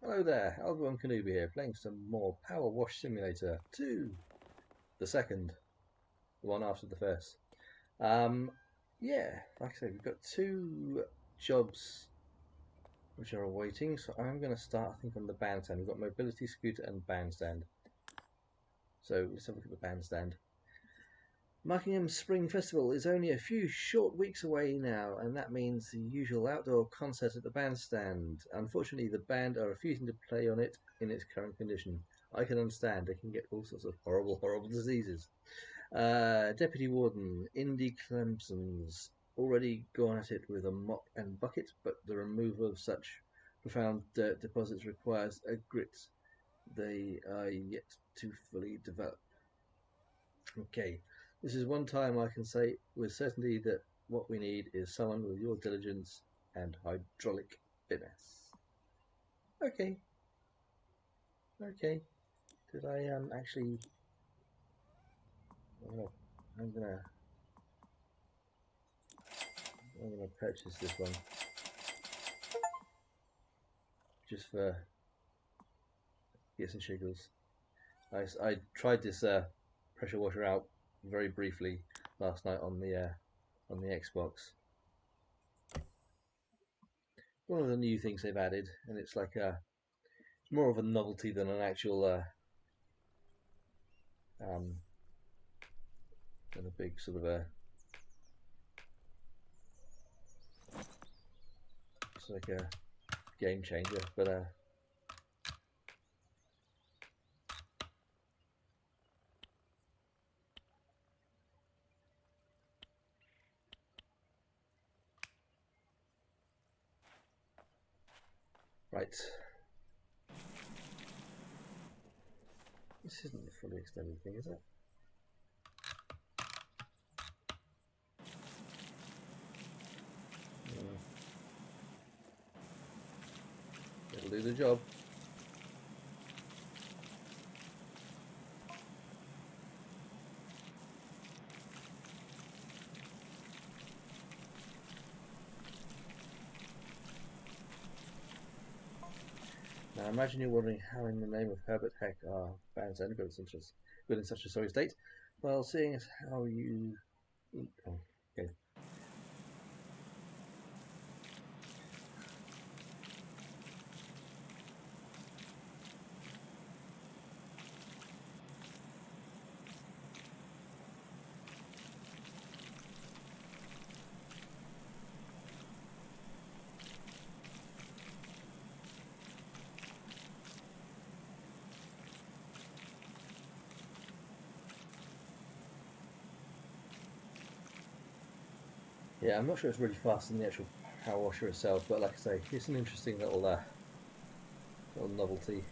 Hello there, Albie-Wan here, playing some more PowerWash Simulator 2, the second, the one after the first. Yeah, like I said, we've got two jobs which are awaiting, so I'm going to start, I think, on the bandstand. We've got mobility scooter and bandstand. So let's have a look at the bandstand. Buckingham Spring Festival is only a few short weeks away now, and that means the usual outdoor concert at the bandstand. Unfortunately, the band are refusing to play on it in its current condition. I can understand, they can get all sorts of horrible diseases. Deputy Warden Indy Clemson's already gone at it with a mop and bucket, but the removal of such profound dirt deposits requires a grit they are yet to fully develop. Okay, this is one time I can say with certainty that what we need is someone with your diligence and hydraulic finesse. Okay. Did I actually? I'm gonna purchase this one just for get some shiggles. I tried this pressure washer out very briefly last night on the Xbox. One of the new things they've added, and it's like it's more of a novelty than an actual than a big sort of a. It's like a game changer, but right. This isn't a fully extended thing, is it? It'll do the job. Now imagine you're wondering how in the name of Herbert Heck our bandstand got in such a sorry state. Well, seeing as how you... Oh, okay. Yeah, I'm not sure it's really faster than the actual power washer itself, but like I say, it's an interesting little novelty.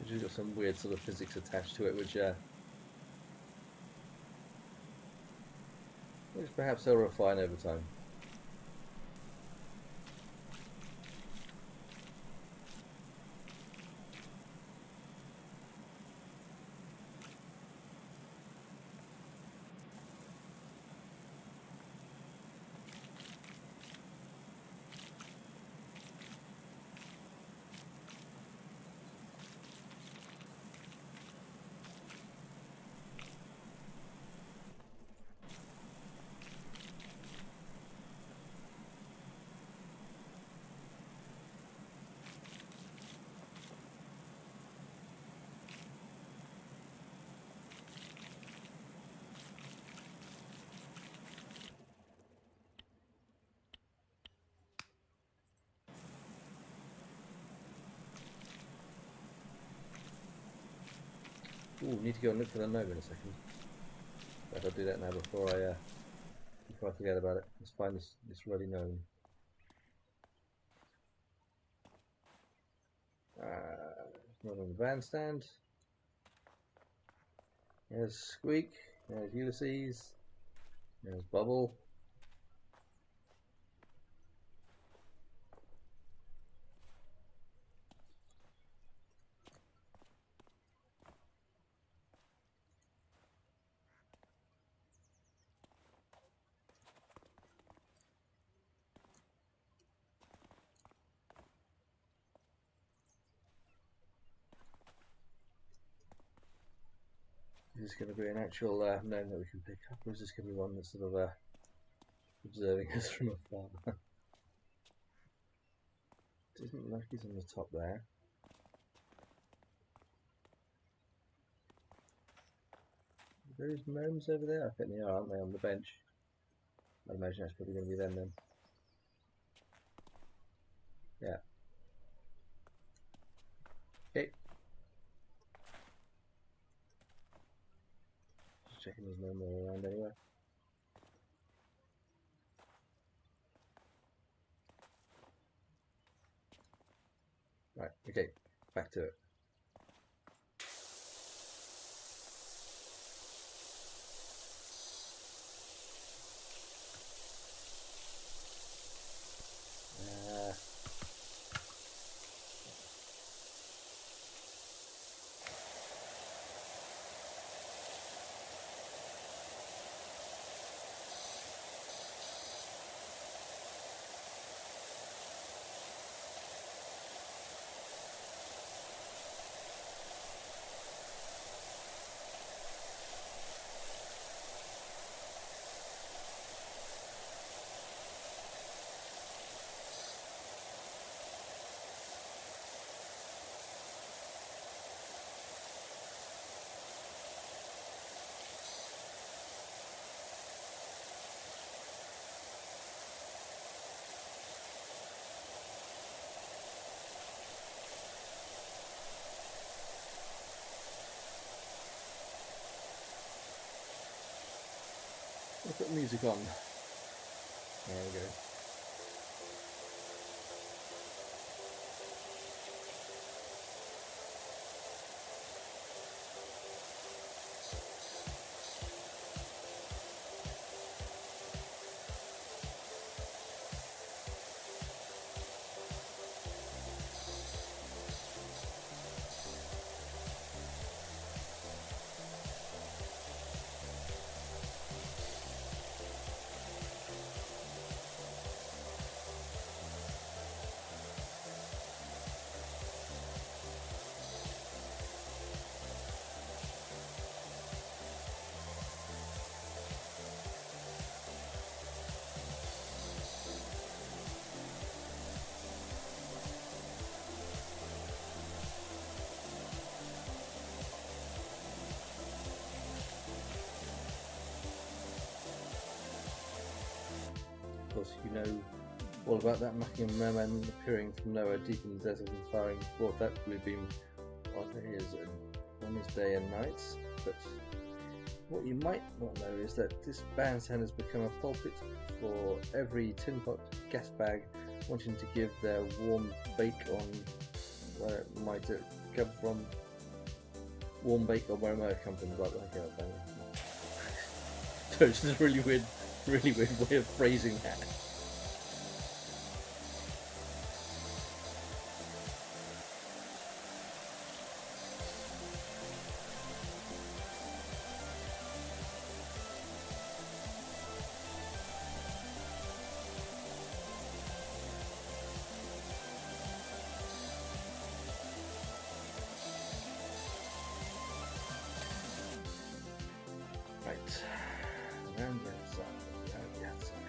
It's just got some weird sort of physics attached to it, which perhaps they'll refine over time. Ooh, need to go and look for the gnome in a second. But I'll do that now before I forget about it. Let's find this ruddy gnome. Not on the bandstand. There's Squeak. There's Ulysses. There's Bubble. Is this going to be an actual gnome that we can pick up, or is this going to be one that's sort of observing us from afar? Doesn't look like he's on the top there. Are those gnomes over there? I think they are, aren't they, on the bench? I imagine that's probably going to be them then. Yeah. Okay. Just checking there's no more around anyway. Right, okay, back to it. I'll put music on. There we go. Of course, you know all about that mucking merman appearing from nowhere deep in the desert and firing forth that blue beam on his day and nights. But what you might not know is that this bandstand has become a pulpit for every tin pot gas bag wanting to give their warm bake on where it might come from. Warm bake or where it might come from, right? So it's just a really weird way of phrasing that. Right, around the outside, around the outside.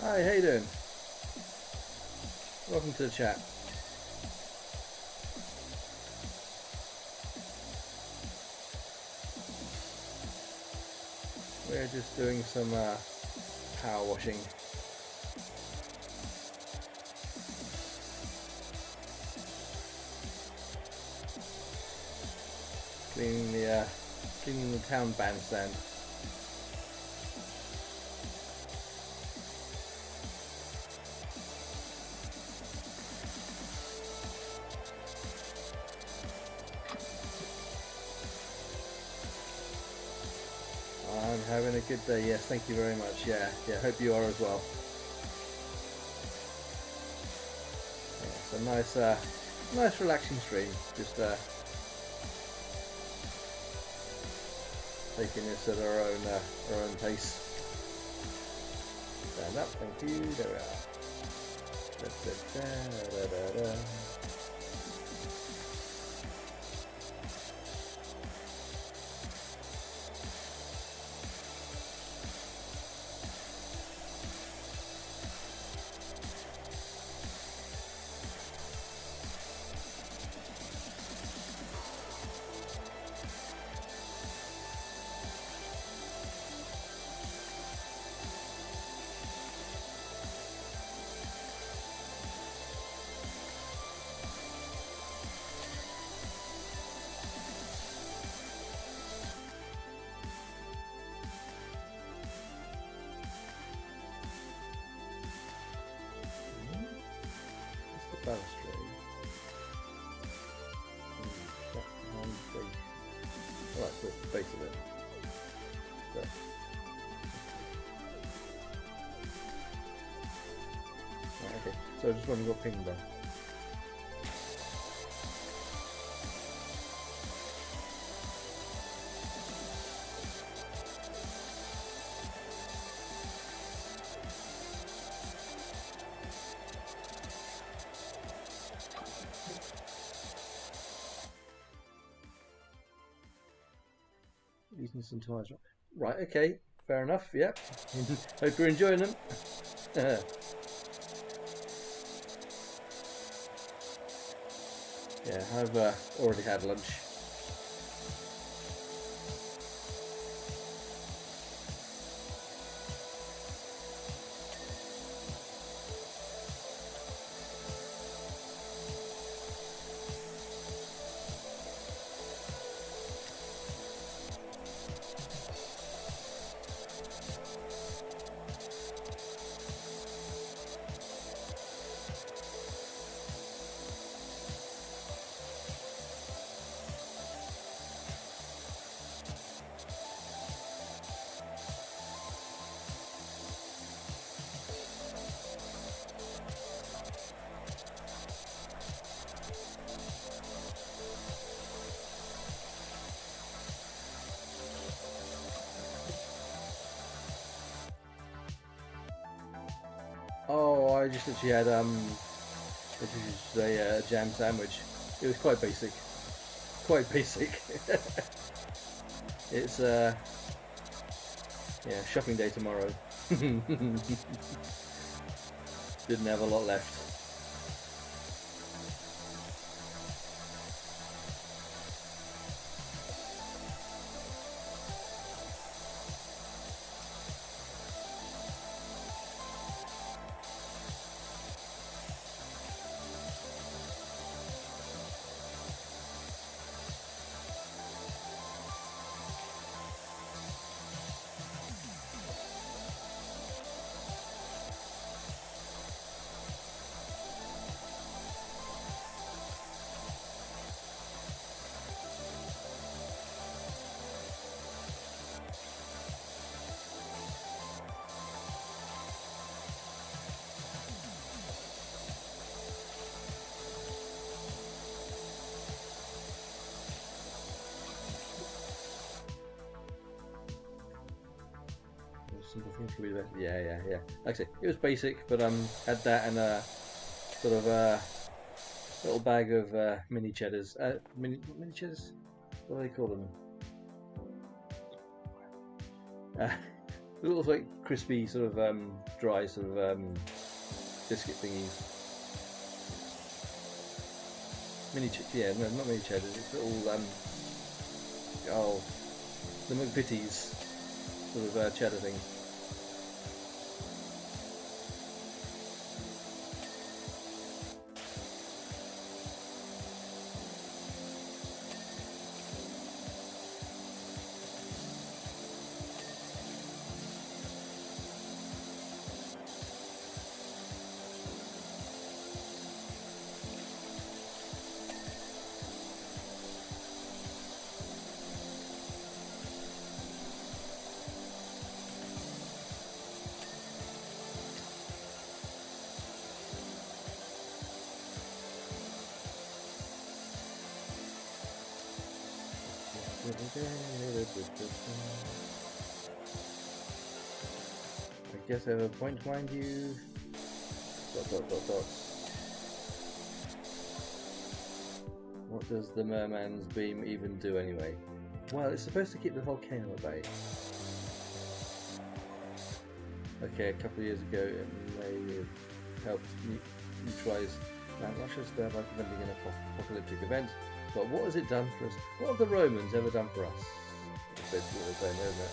Hi, how you doing? Welcome to the chat. We're just doing some power washing. Cleaning the town bandstand. I'm having a good day. Yes, thank you very much. Yeah, hope you are as well. Yeah, it's a nice relaxing stream. Just taking this at our own pace. Stand up, thank you. There we are. Da, da, da, da, da. Balustrade. That's one base. Alright, so it's the base of it. So. Right, okay. So just when you got ping there. Using some tires. Right, okay, fair enough, yep. Hope you're enjoying them. Yeah, I've already had lunch. Oh, I just literally had a jam sandwich. It was quite basic. Quite basic. It's yeah, shopping day tomorrow. Didn't have a lot left. Simple things can be better. Yeah. Like I say, it was basic, but had that and a sort of little bag of mini cheddars. Mini cheddars? What do they call them? Little like crispy sort of dry sort of biscuit thingies. Yeah, no, not mini cheddars. It's little oh, the McVitie's sort of cheddar thing. I guess I have a point, mind you. Dots. What does the merman's beam even do anyway? Well, it's supposed to keep the volcano at bay. Okay, a couple of years ago it may have helped neutralise land rushes, thereby preventing an apocalyptic event. But what has it done for us? What have the Romans ever done for us? That's basically what they're saying, isn't it?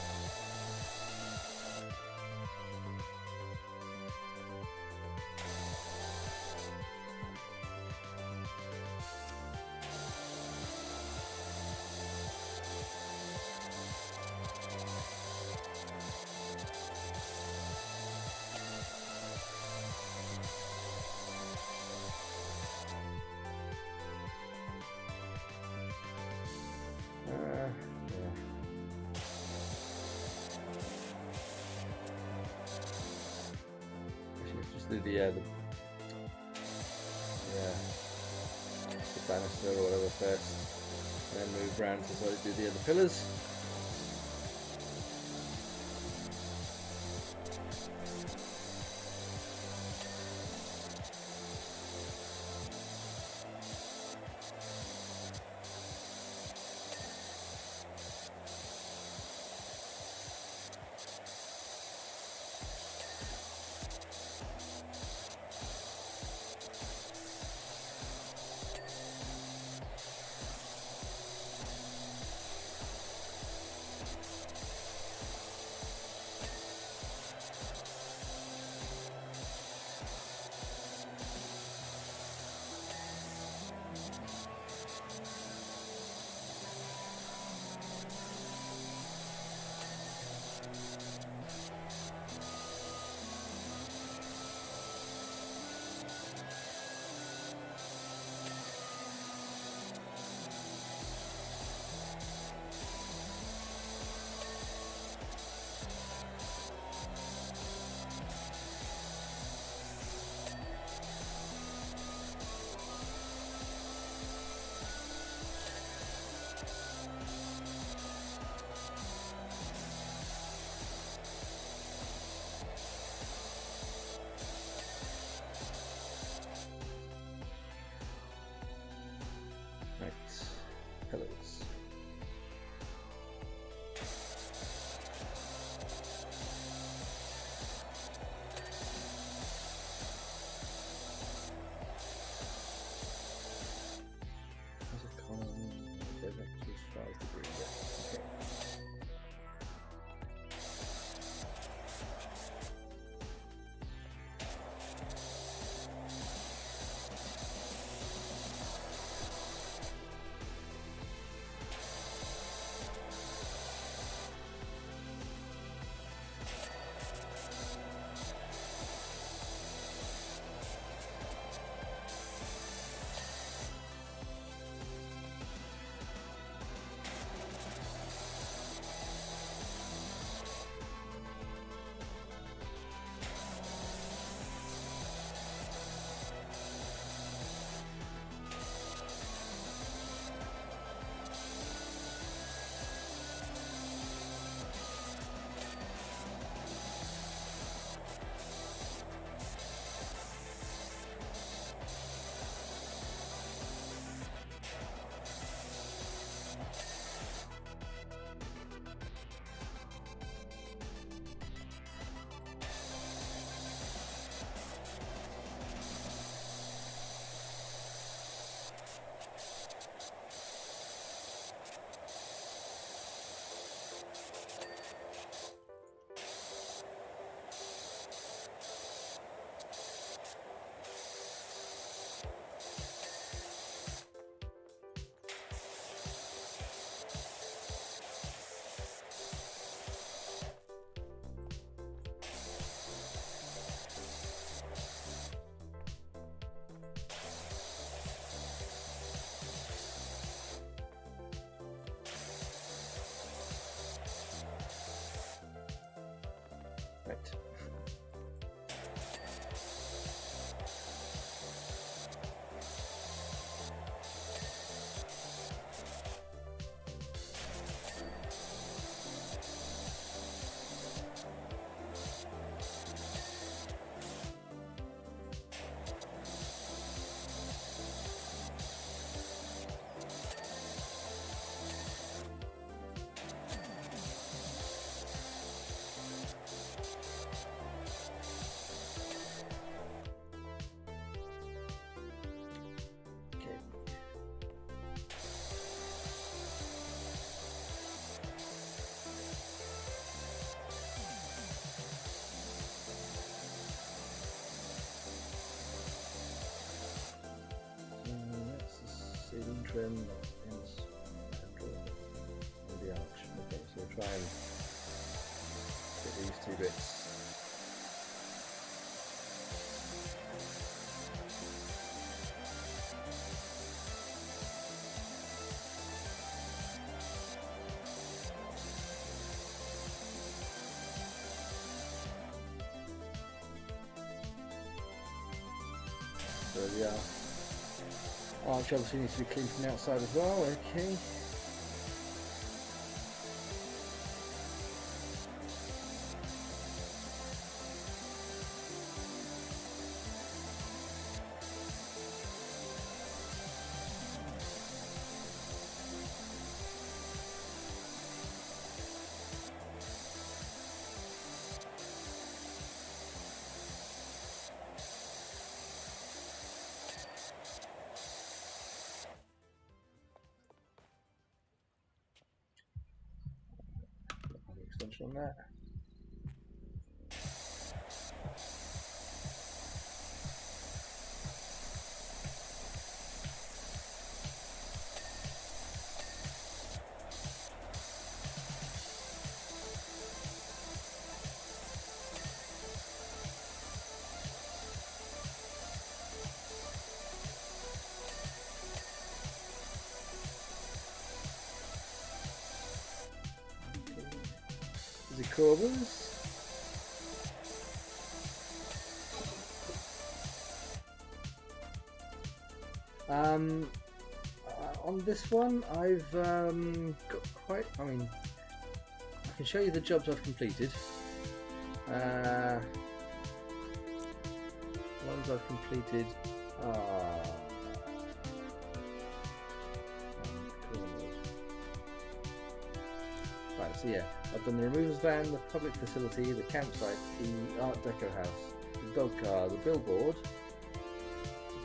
Do the banister or whatever first, and then move round to sort of do the other pillars. trim, ends, handle, and the arch. Okay, so we'll try and get these two bits. There we are. Arch obviously needs to be cleaned from the outside as well, okay. Extension on that. The corbels. On this one, I've got quite. I mean, I can show you the jobs I've completed. Ones I've completed are. Right, so yeah, I've done the removals van, the public facility, the campsite, the Art Deco house, the dog car, the billboard,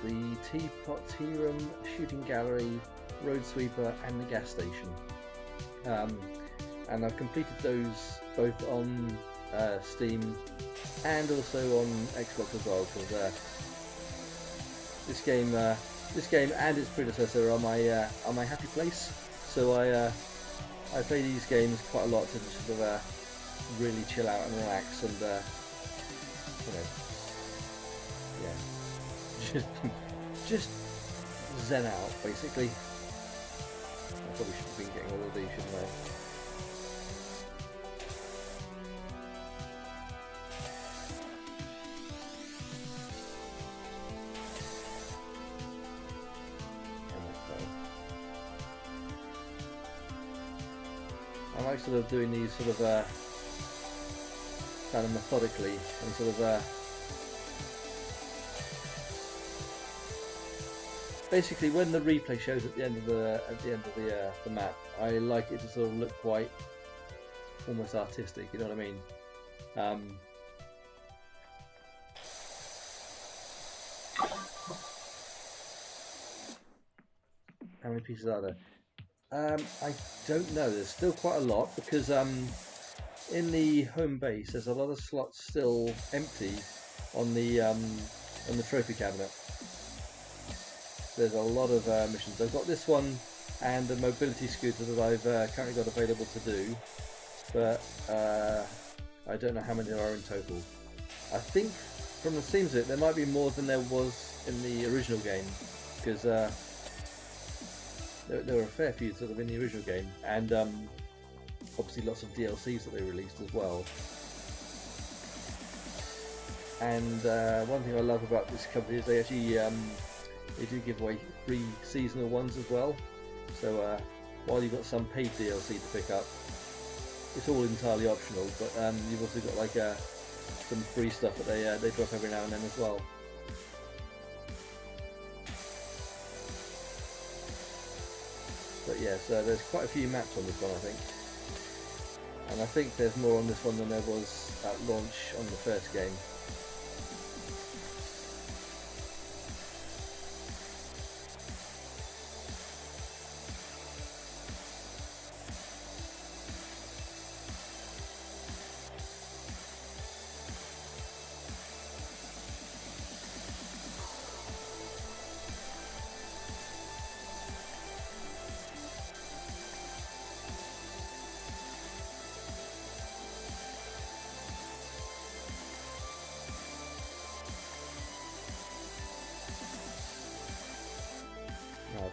the teapot, tea room, shooting gallery, road sweeper, and the gas station. And I've completed those both on Steam and also on Xbox as well, because this game and its predecessor are my happy place. So I play these games quite a lot to just sort of really chill out and relax, and you know, yeah, just zen out basically. I probably should have been getting all of these, shouldn't I? I like sort of doing these sort of kind of methodically and sort of basically when the replay shows at the end of the map, I like it to sort of look quite almost artistic. You know what I mean? How many pieces are there? I don't know. There's still quite a lot because in the home base there's a lot of slots still empty on the trophy cabinet. There's a lot of missions. I've got this one and the mobility scooter that I've currently got available to do, but I don't know how many there are in total. I think from the seams of it there might be more than there was in the original game, because there were a fair few sort of in the original game, and obviously lots of DLCs that they released as well. And one thing I love about this company is they actually they do give away free seasonal ones as well. So while you've got some paid DLC to pick up, it's all entirely optional. But you've also got like some free stuff that they drop every now and then as well. But yeah, so there's quite a few maps on this one, I think. And I think there's more on this one than there was at launch on the first game.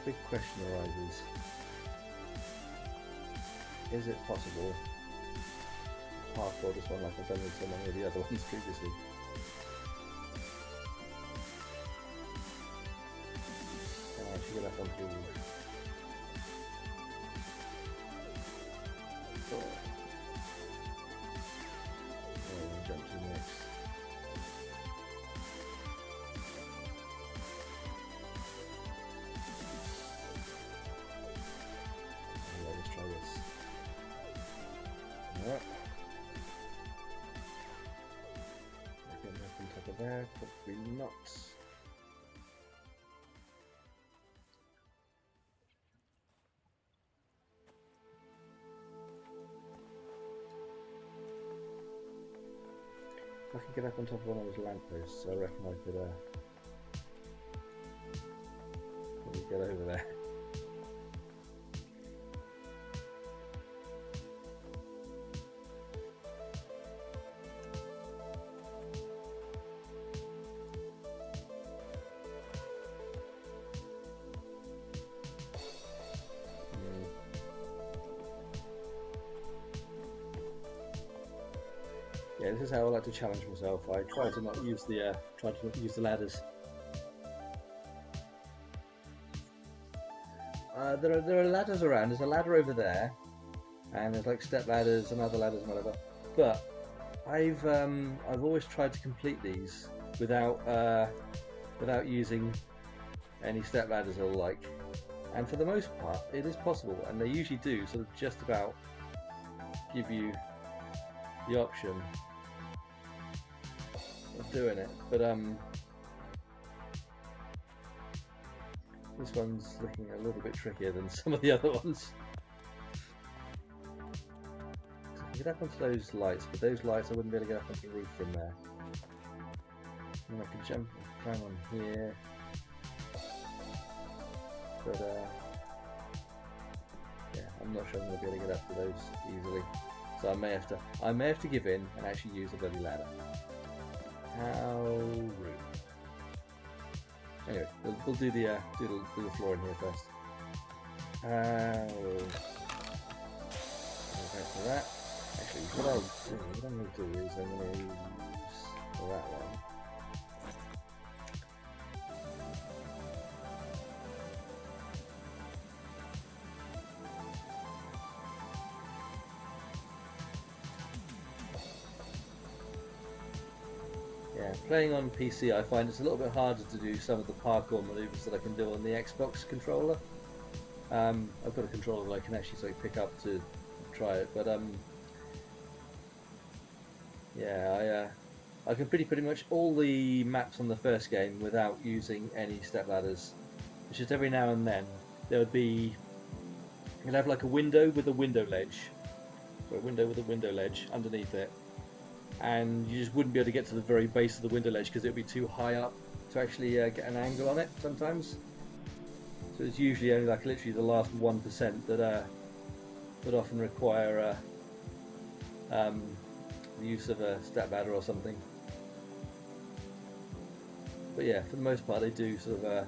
big question arises. Is it possible to parkour this one like I've done with so many of the other ones previously? Can I actually get up onto the roof? Jump to the next. Let's try this. Alright. Getting up on top of there, probably not. If I could get up on top of one of those lampposts, I reckon I could probably get over there. Yeah, this is how I like to challenge myself. I try to not use the ladders. There are ladders around. There's a ladder over there, and there's like step ladders and other ladders and whatever. But I've always tried to complete these without using any step ladders or the like. And for the most part, it is possible, and they usually do sort of just about give you the option of doing it. But this one's looking a little bit trickier than some of the other ones. So I can get up onto those lights, but those lights I wouldn't be able to get up onto the roof from there. And I could jump and climb on here. But yeah, I'm not sure I'm going to be able to get up to those easily. So I may have to give in and actually use a bloody ladder. How rude. Anyway, we'll do the floor in here first. We'll go for that. Actually, what I'm going to do is I'm going to use that one. Yeah, playing on PC I find it's a little bit harder to do some of the parkour maneuvers that I can do on the Xbox controller. I've got a controller that I can actually pick up to try it, but yeah, I can pretty much all the maps on the first game without using any step ladders. It's just every now and then there would be, you'd have like a window with a window ledge, so a window with a window ledge underneath it. And you just wouldn't be able to get to the very base of the window ledge because it would be too high up to actually get an angle on it sometimes. So it's usually only like literally the last 1% that would often require the use of a step ladder or something. But yeah, for the most part they do sort of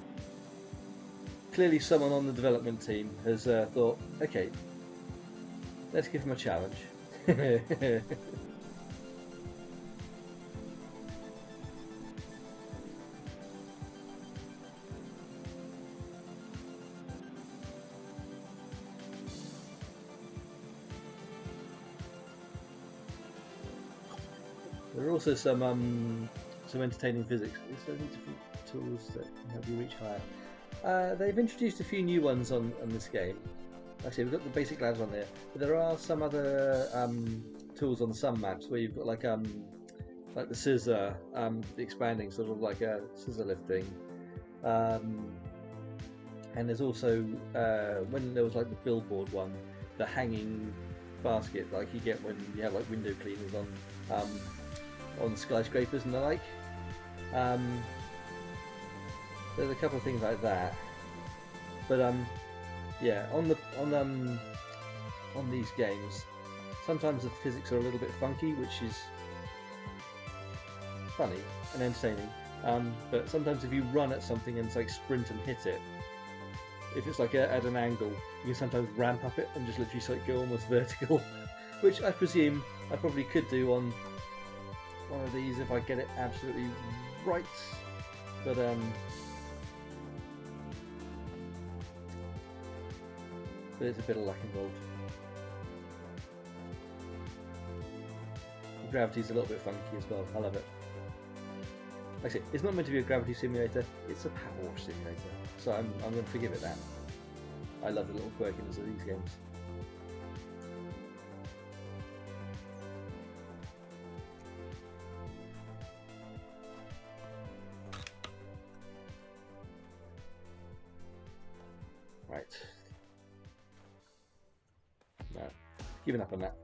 clearly someone on the development team has thought, okay, let's give them a challenge. There are also some entertaining physics. So these are tools that help you reach higher. They've introduced a few new ones on this game. Actually, we've got the basic ladders on there, but there are some other tools on some maps where you've got like the scissor, the expanding sort of like a scissor lifting, and there's also when there was like the billboard one, the hanging basket like you get when you have like window cleaners on skyscrapers and the like. There's a couple of things like that, but yeah, on these games, sometimes the physics are a little bit funky, which is funny and entertaining. But sometimes if you run at something and sprint and hit it, if it's like at an angle, you can sometimes ramp up it and just literally sort of go almost vertical, which I presume I probably could do on one of these if I get it absolutely right. But there's a bit of luck involved. The gravity's a little bit funky as well. I love it. Like I say, it's not meant to be a gravity simulator, it's a PowerWash simulator. So I'm going to forgive it that. I love the little quirkiness of these games. Right. No. Giving up on that.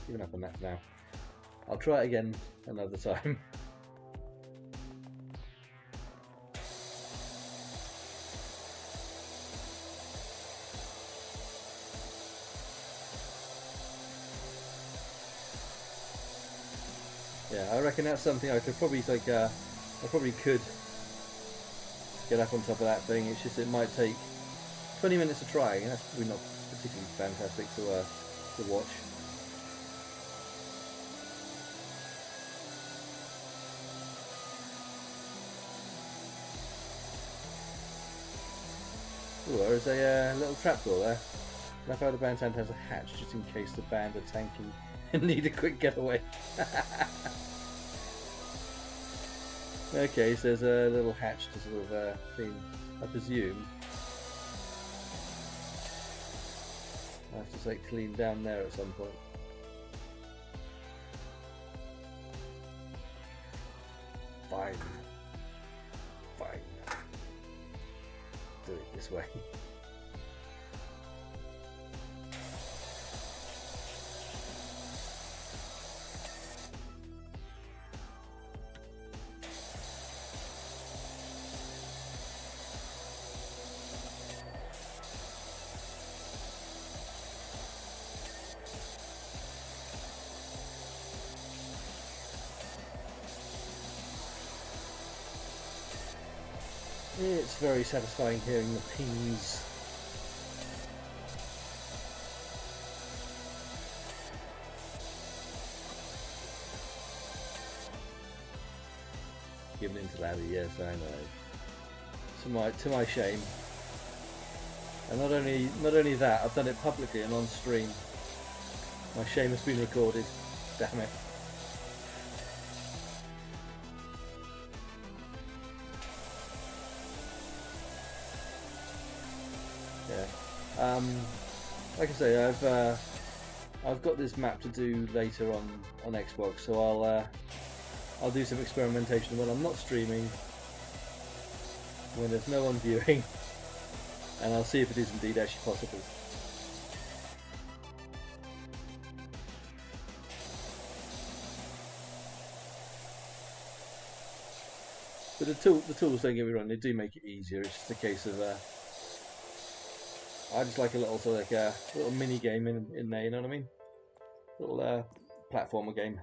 Giving up on that now. I'll try it again another time. Yeah, I reckon that's something I could probably like. I probably could get up on top of that thing. It's just it might take 20 minutes of trying. That's probably not particularly fantastic to watch. Ooh, there's a little trapdoor there. Left out of the bandstand has a hatch just in case the band are tanking and need a quick getaway. Okay, so there's a little hatch to sort of thing, I presume. I have to say clean down there at some point. Fine. Fine. Do it this way. It's very satisfying hearing the pings. Given into Laddie, yes, I know. To my shame. And not only that, I've done it publicly and on stream. My shame has been recorded. Damn it. Yeah. Like I say, I've got this map to do later on Xbox, so I'll do some experimentation when I'm not streaming, when there's no one viewing, and I'll see if it is indeed actually possible. But the tools, don't get me wrong, they do make it easier. It's just a case of I just like a little sort of like a little mini game in there, you know what I mean? Little platformer game.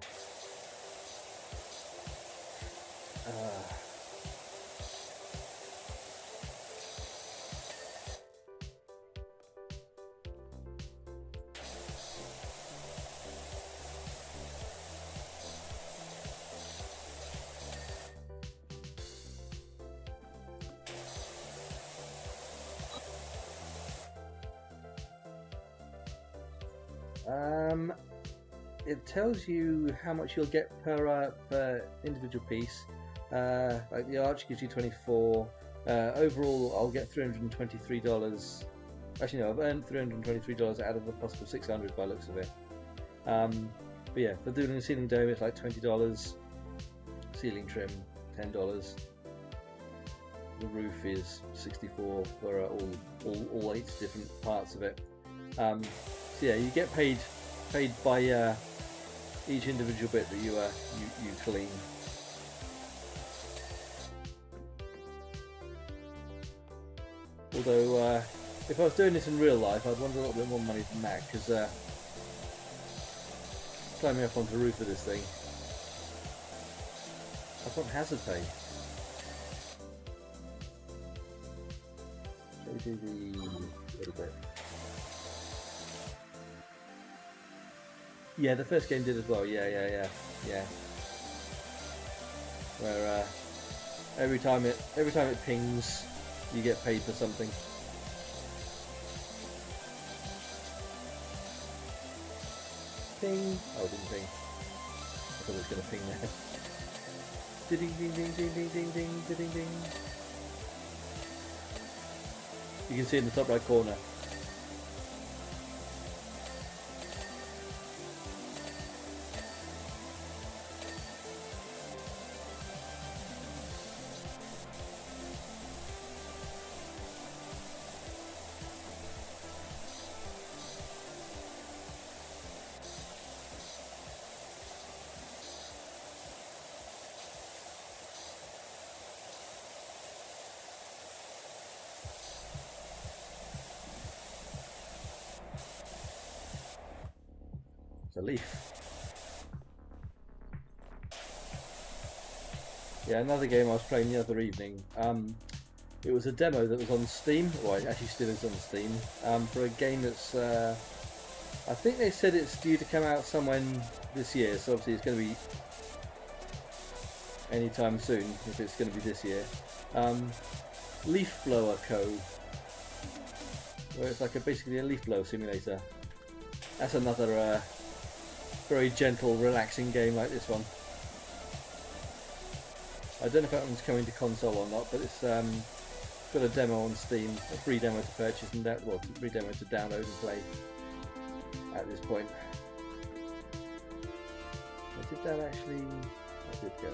It tells you how much you'll get per individual piece. Like the arch gives you 24. Overall, I'll get $323. Actually, no, I've earned $323 out of the possible 600 by the looks of it. But yeah, for doing the ceiling dome, it's like $20. Ceiling trim, $10. The roof is $64 for all 8 different parts of it. So yeah, you get paid by each individual bit that you clean. Although if I was doing this in real life, I'd want a little bit more money than that, because climbing up onto the roof of this thing, I've got hazard pay. Let me do the little bit. Yeah, the first game did as well. Yeah. Where every time it pings, you get paid for something. Ping. Oh, it didn't ping. I thought it was going to ping there. Ding ding ding ding ding ding ding ding ding. You can see in the top right corner. It's a leaf. Yeah, another game I was playing the other evening. It was a demo that was on Steam, or it actually still is on Steam, for a game that's, I think they said it's due to come out somewhere this year, so obviously it's going to be anytime soon, if it's going to be this year. Leaf Blower Co., where it's like basically a leaf blower simulator. That's another very gentle, relaxing game like this one. I don't know if that one's coming to console or not, but it's got a demo on Steam, a free demo to purchase and free demo to download and play at this point. Did that actually? I did go.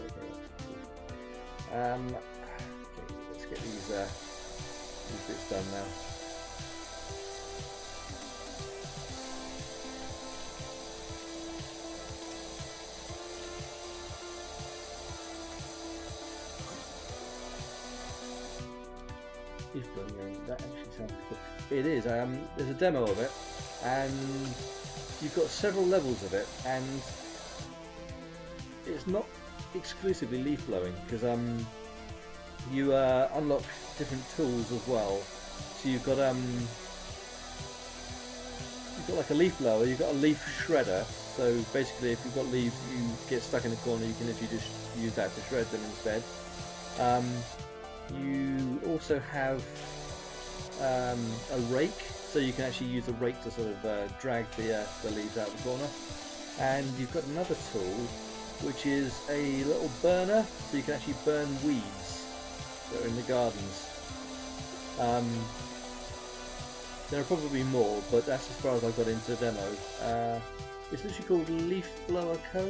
Okay, let's get these bits done now. That actually sounds cool. It is. There's a demo of it, and you've got several levels of it, and it's not exclusively leaf blowing because you unlock different tools as well. So you've got like a leaf blower, you've got a leaf shredder. So basically, if you've got leaves, you get stuck in a corner, you can literally just use that to shred them instead. You also have a rake, so you can actually use a rake to sort of drag the leaves out of the corner. And you've got another tool, which is a little burner, so you can actually burn weeds that are in the gardens. There are probably more, but that's as far as I got into the demo. It's literally called Leaf Blower Co.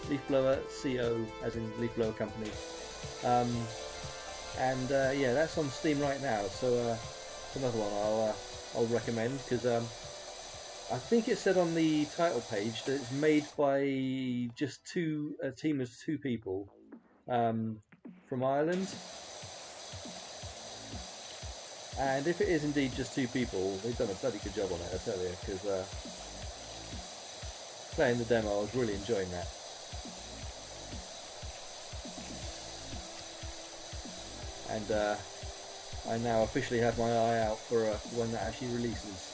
Leaf Blower Co, as in Leaf Blower Company. Yeah, that's on Steam right now, so it's another one I'll recommend, because I think it said on the title page that it's made by just a team of 2 people from Ireland. And if it is indeed just 2 people, they've done a bloody good job on it, I tell you, because playing the demo, I was really enjoying that. And I now officially have my eye out for when that actually releases.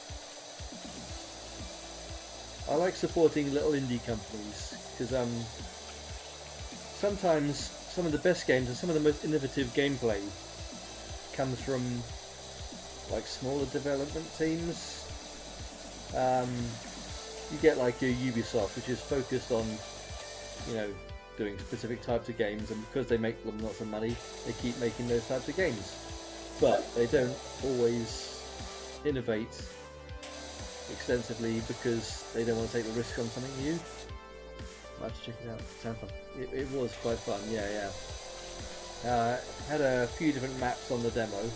I like supporting little indie companies because sometimes some of the best games and some of the most innovative gameplay comes from like smaller development teams. You get like your Ubisoft, which is focused on, doing specific types of games, and because they make them lots of money, they keep making those types of games. But they don't always innovate extensively because they don't want to take the risk on something new. I'll have to check it out. It sounds fun. It was quite fun, yeah. Had a few different maps on the demo.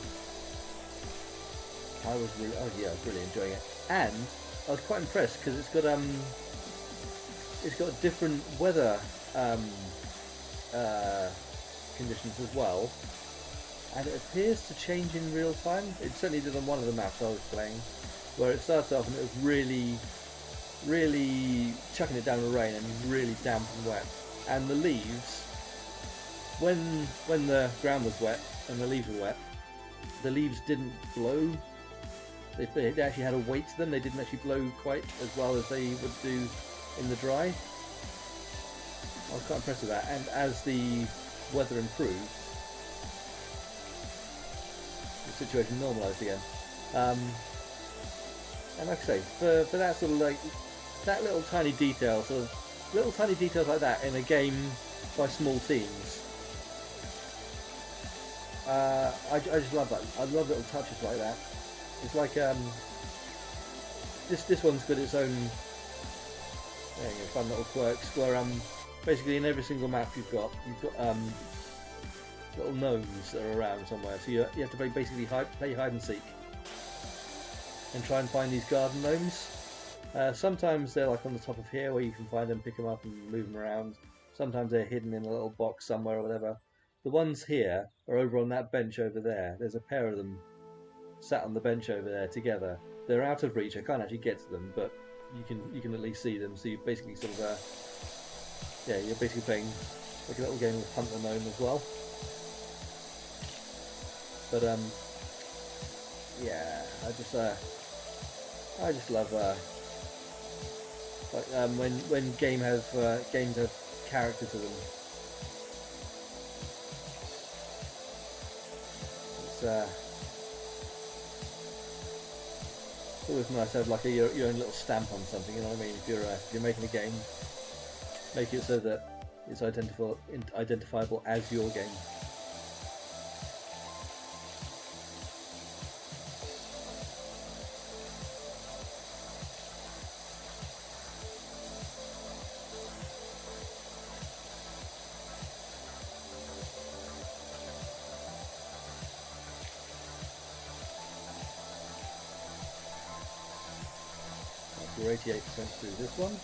I was really enjoying it, and I was quite impressed because it's got different weather conditions as well, and it appears to change in real time. It certainly did on one of the maps I was playing, where it started off and it was really chucking it down with rain and really damp and wet, and the leaves, when the ground was wet and the leaves were wet, the leaves didn't blow. They actually had a weight to them. They didn't actually blow quite as well as they would do in the dry. I was quite impressed with that. And as the weather improved, the situation normalised again. And like I say, for that sort of like that little tiny detail, sort of little tiny details like that in a game by small teams, I just love that. I love little touches like that. It's like this one's got its own fun little quirks where basically in every single map you've got little gnomes that are around somewhere, so you have to basically play hide and seek and try and find these garden gnomes. Sometimes they're like on the top of here where you can find them, pick them up and move them around. Sometimes they're hidden in a little box somewhere or whatever. The ones here are over on that bench over there. There's a pair of them sat on the bench over there together. They're out of reach. I can't actually get to them, but you can at least see them. So you basically sort of you're basically playing like a little game of hunt the gnome as well. But yeah, I just love when games have character to them. It's always nice to have like your own little stamp on something. You know what I mean? If you're making a game, make it so that it's identifiable as your game. We're 88% through this one.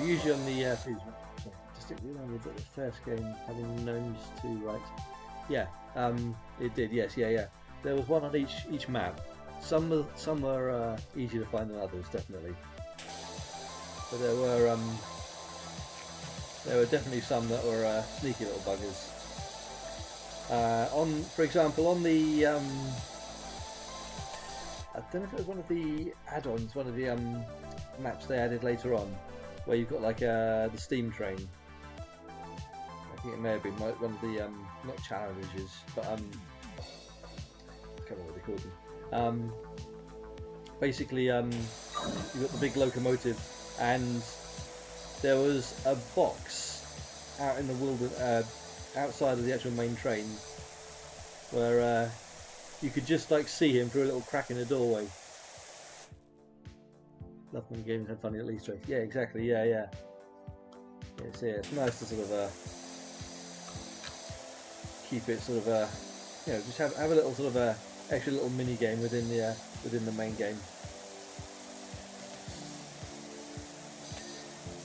Usually on the distinctly remember that the first game having gnomes too, right? Yeah, it did. Yes, yeah. There was one on each map. Some were easier to find than others, definitely. But there were definitely some that were sneaky little buggers. For example, on the I don't know if it was one of the add-ons, one of the maps they added later on, where you've got like the steam train. I think it may have been one of the not challenges, but I can't remember what they called them. Basically, you've got the big locomotive, and there was a box out in the wilderness, outside of the actual main train, where you could just like see him through a little crack in the doorway. Love when games have funny little Easter eggs. Yeah, exactly. Yeah. It's nice to sort of keep it sort of just have a little sort of extra little mini game within the main game.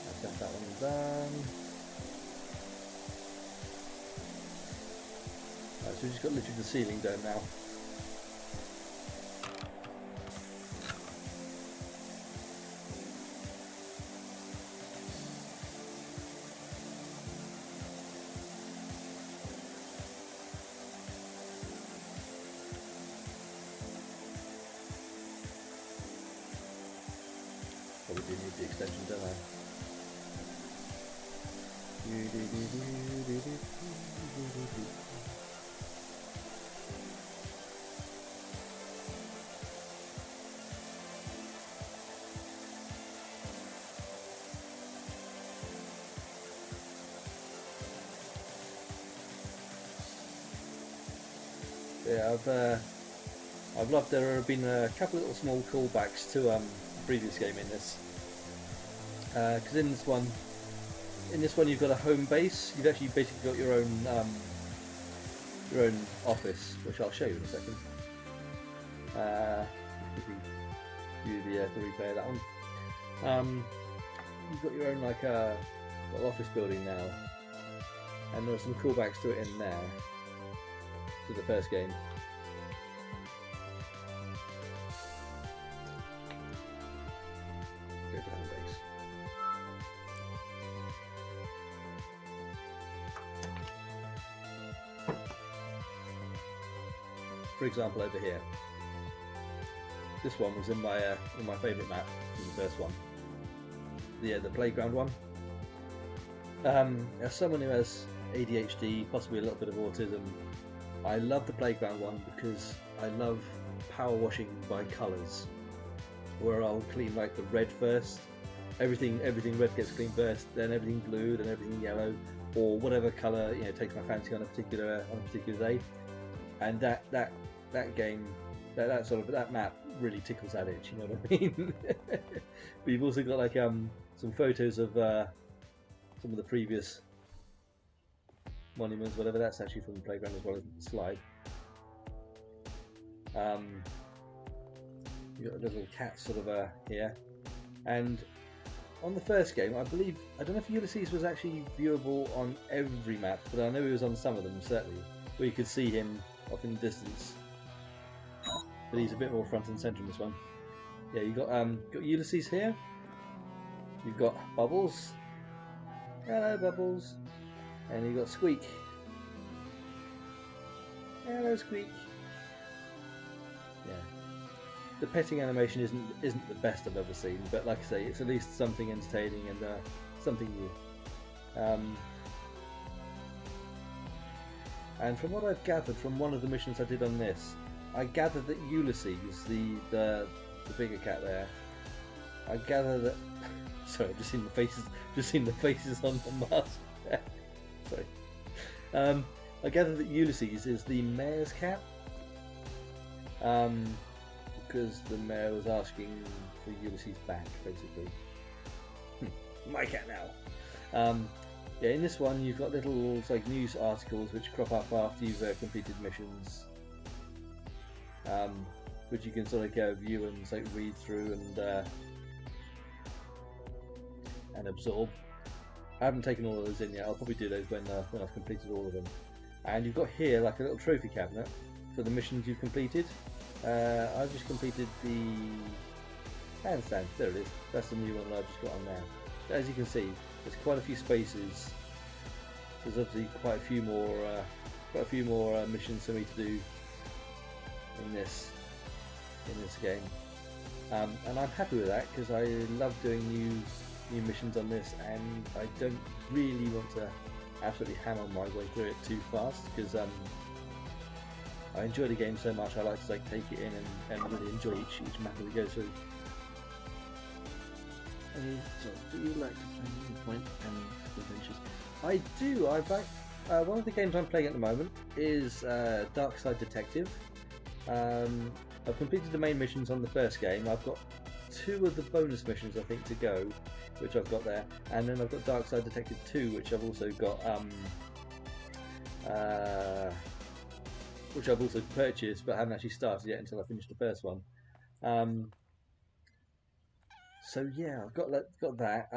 I've got that one done. Right, so we've just got literally the ceiling done now. Probably do need the extension, don't I? Yeah, I've loved there have been a couple of little small callbacks to the previous game in this. Because in this one you've got a home base. You've actually basically got your own office, which I'll show you in a second. If you do the replay of that one. You've got your own like little office building now, and there are some callbacks to it in there, to the first game. Go to home base. For example, over here, this one was in my favourite map from the first one. The playground one. As someone who has ADHD, possibly a little bit of autism, I love the playground one because I love power washing by colours, where I'll clean like the red first. Everything red gets cleaned first, then everything blue, then everything yellow, or whatever colour takes my fancy on a particular day. And that game, that map really tickles that itch. You know what I mean? But you've also got like some photos of some of the previous monuments, whatever. That's actually from the playground as well as the slide. You got a little cat sort of here, and on the first game, I don't know if Ulysses was actually viewable on every map, but I know he was on some of them certainly, where you could see him off in the distance. But he's a bit more front and centre in this one. Yeah, you got Ulysses here. You've got Bubbles. Hello, Bubbles. And you got Squeak. Hello, Squeak. Yeah. The petting animation isn't the best I've ever seen, but like I say, it's at least something entertaining and something new. And from what I've gathered from one of the missions I did on this, I gathered that Ulysses, the bigger cat there, I gather that. Sorry, I've just seen the faces on the mask. Sorry. I gather that Ulysses is the mayor's cat, because the mayor was asking for Ulysses back, basically. My cat now. Yeah, in this one you've got little like news articles which crop up after you've completed missions, which you can sort of view and read through and absorb. I haven't taken all of those in yet. I'll probably do those when I've completed all of them. And you've got here like a little trophy cabinet for the missions you've completed. I've just completed the handstand. There it is. That's the new one that I've just got on there. So as you can see, there's quite a few spaces. So there's obviously quite a few more missions for me to do in this game. And I'm happy with that because I love doing new missions on this, and I don't really want to absolutely hammer my way through it too fast because I enjoy the game so much. I like to take it in and really enjoy each map that we go through. So, do you like to play Point and Adventures? I do. One of the games I'm playing at the moment is Dark Side Detective. I've completed the main missions on the first game. I've got 2 of the bonus missions I think to go, which I've got there, and then I've got Dark Side Detective 2, which I've also got which I've also purchased but haven't actually started yet until I finish the first one. So yeah, I've got that.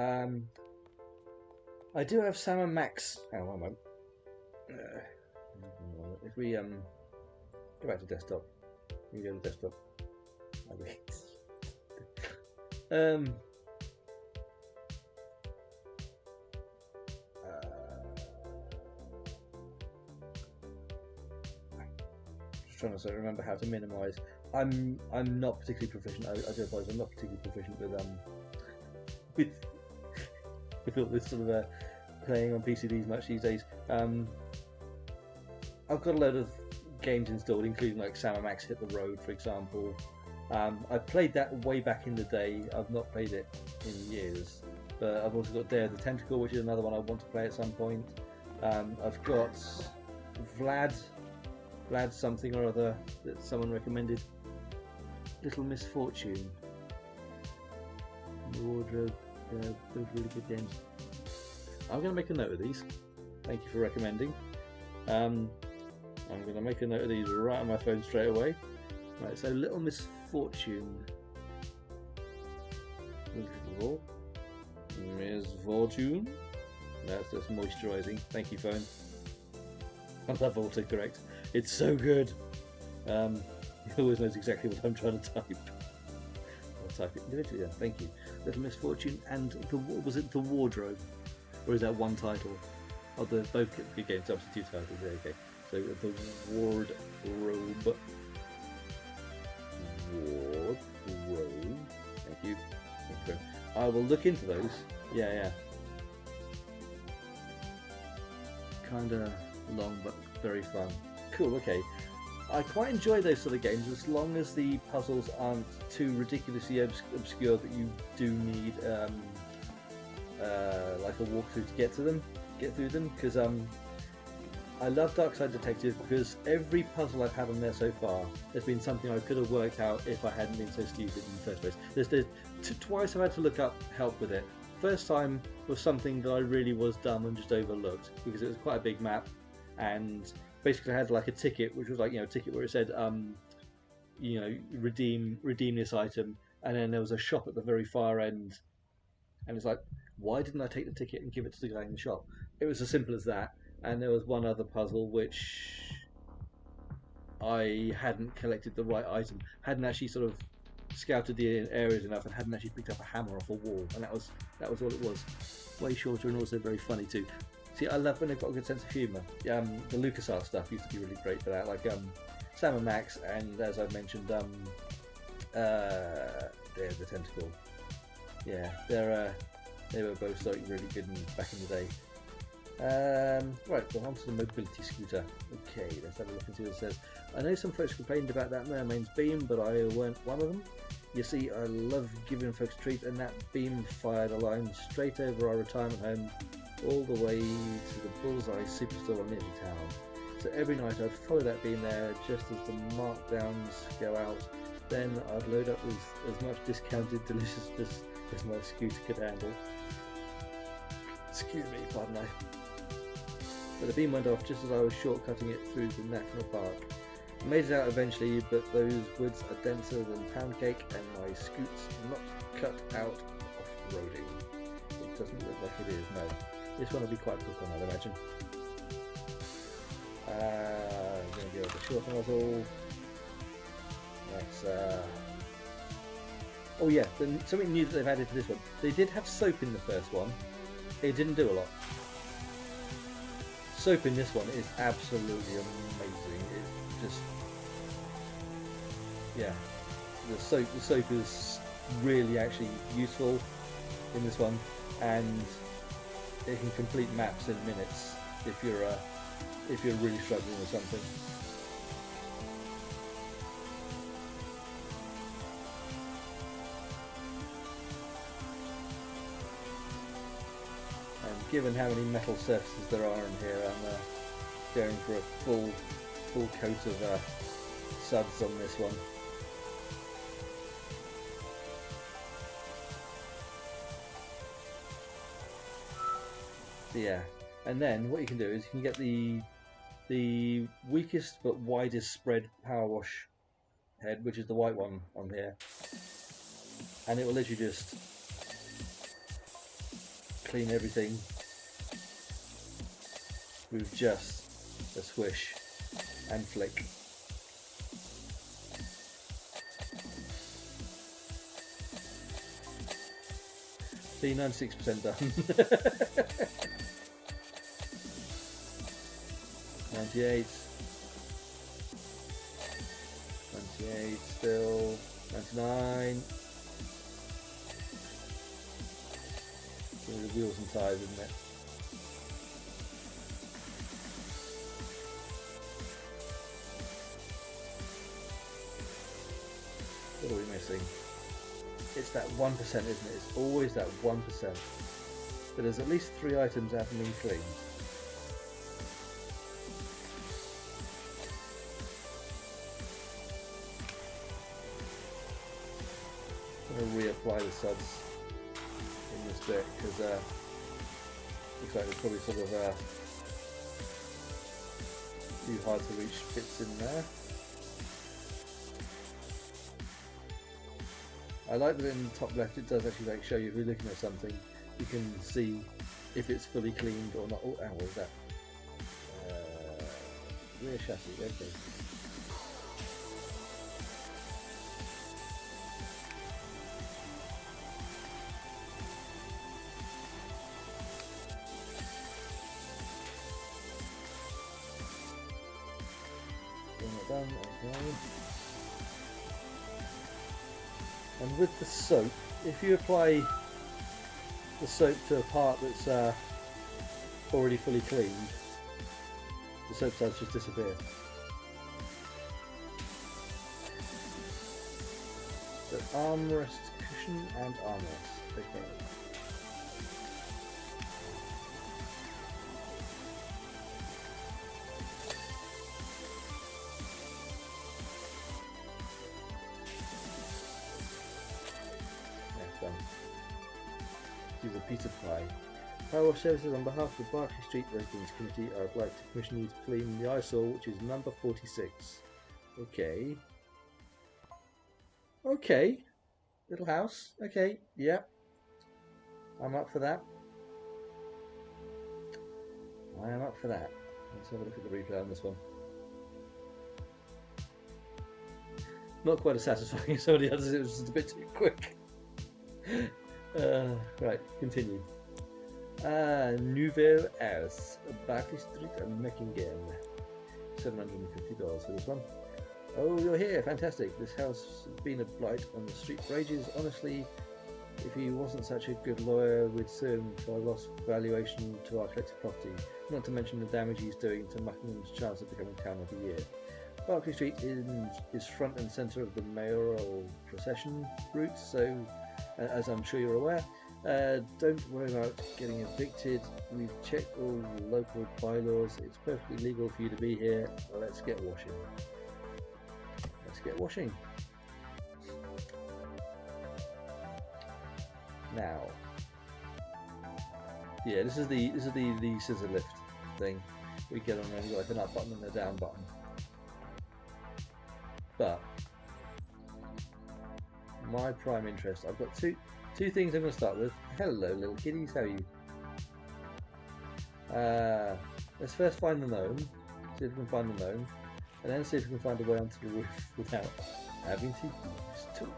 I do have Sam and Max. Hang on one moment. If we go back to desktop, we can go to desktop. Just trying to remember how to minimise. I'm not particularly proficient. I do apologise. I'm not particularly proficient with all this sort of playing on PCDs much these days. I've got a load of games installed, including like Sam and Max Hit the Road, for example. I played that way back in the day. I've not played it in years, but I've also got Day of the Tentacle, which is another one I want to play at some point. I've got Vlad something or other that someone recommended. Little Misfortune. The Wardrobe. Those really good games. I'm going to make a note of these. Thank you for recommending. I'm going to make a note of these right on my phone straight away. Right, so Little Misfortune. Misfortune. No, it's just moisturising. Thank you, phone. I love autocorrect. It's so good. It always knows exactly what I'm trying to type. I'll type it individually. Yeah, thank you. Little Misfortune and was it the Wardrobe, or is that one title? Oh, the both good games, obviously two titles. Yeah, okay. So the Wardrobe. Thank you. Thank you. I will look into those. Yeah. Kinda long but very fun. Cool. Okay. I quite enjoy those sort of games as long as the puzzles aren't too ridiculously obscure that you do need like a walkthrough to get through them. Because I love Darkside Detective because every puzzle I've had on there so far has been something I could have worked out if I hadn't been so stupid in the first place. There's twice I've had to look up help with it. First time was something that I really was dumb and just overlooked because it was quite a big map, and basically I had like a ticket which was like, a ticket where it said redeem this item, and then there was a shop at the very far end, and it's like, why didn't I take the ticket and give it to the guy in the shop? It was as simple as that. And there was one other puzzle which I hadn't collected the right item, hadn't actually sort of scouted the areas enough, and hadn't actually picked up a hammer off a wall, and that was all it was. Way shorter and also very funny too. See, I love when they've got a good sense of humour. The LucasArts stuff used to be really great for that, like Sam and Max, and as I've mentioned, they're the Tentacle. Yeah, they were both like really good back in the day. Right, well, onto the mobility scooter. Okay, let's have a look and see what it says. I know some folks complained about that mermaid's beam, but I weren't one of them. You see, I love giving folks a treat, and that beam fired a line straight over our retirement home, all the way to the Bullseye Superstore on Ninja Town. So every night I'd follow that beam there just as the markdowns go out. Then I'd load up with as much discounted deliciousness as my scooter could handle. Excuse me, pardon I. But the beam went off just as I was shortcutting it through the national park. I made it out eventually, but those woods are denser than pound cake, and my scoot's not cut out off-roading. It doesn't look like it is, no. This one will be quite a quick one, I'd imagine. I'm going to go with the short nozzle. That's, oh yeah, something new that they've added to this one. They did have soap in the first one. It didn't do a lot. Soap in this one is absolutely amazing. It just, yeah, the soap is really actually useful in this one, and it can complete maps in minutes if you're really struggling with something. Given how many metal surfaces there are in here, I'm going for a full coat of suds on this one. So yeah, and then what you can do is you can get the weakest but widest spread PowerWash head, which is the white one on here, and it will literally just clean everything with just a swish and flick. See, 96% done. 98 still, 99. The wheels and tyres, isn't it? What are we missing? It's that 1%, isn't it? It's always that 1%. But there's at least 3 items that haven't been cleaned. I'm going to reapply the suds in this bit because looks like there's probably sort of a few hard to reach bits in there. I like that in the top left it does actually show you if you're looking at something, you can see if it's fully cleaned or not. Oh, what was that? Rear chassis, okay. Done, okay. And with the soap, if you apply the soap to a part that's already fully cleaned, the soap suds just disappear. So armrest cushion and armrest, okay. Done. Use a piece of pie. PowerWash Services, on behalf of the Berkeley Street Residents Committee, I would like to commission you to clean the eyesore, which is number 46. Okay. Okay. Little house. Okay. Yeah. I'm up for that. I am up for that. Let's have a look at the replay on this one. Not quite as satisfying as some of the others, it was just a bit too quick. Right, continue. Nouveau House, Berkeley Street, Meckingen. $750 for this one. Oh, you're here, fantastic. This house has been a blight on the street for ages. Honestly, if he wasn't such a good lawyer, we'd sue him for a lost valuation to our collective property, not to mention the damage he's doing to Buckingham's chance of becoming Town of the Year. Berkeley Street is front and centre of the mayoral procession route, so as I'm sure you're aware, don't worry about getting evicted. We've checked all local bylaws. It's perfectly legal for you to be here. Let's get washing. Let's get washing. Now, yeah, this is the scissor lift thing. We get on there, you've got like an up button and a down button. But my prime interest, I've got two things I'm going to start with. Hello, little kiddies, how are you? Let's first find the gnome, see if we can find the gnome, and then see if we can find a way onto the roof without having to use tools.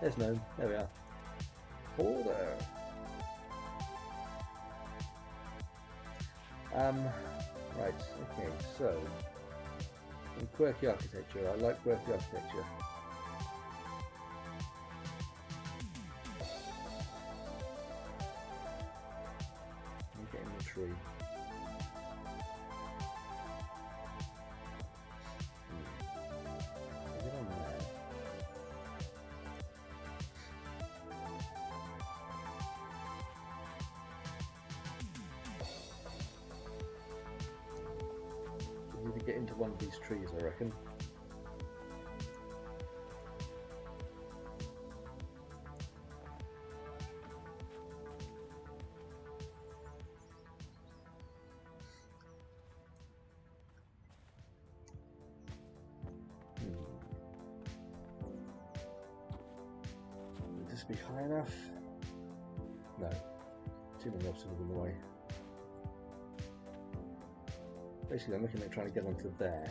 There's gnome, there we are. Order. Right, okay, so quirky architecture. I like quirky architecture. I'm getting the tree. Get on there. We need to get into one of these trees, I reckon. Would this be high enough? No. Too many obstacles in the way. Basically, I'm looking at trying to get onto there.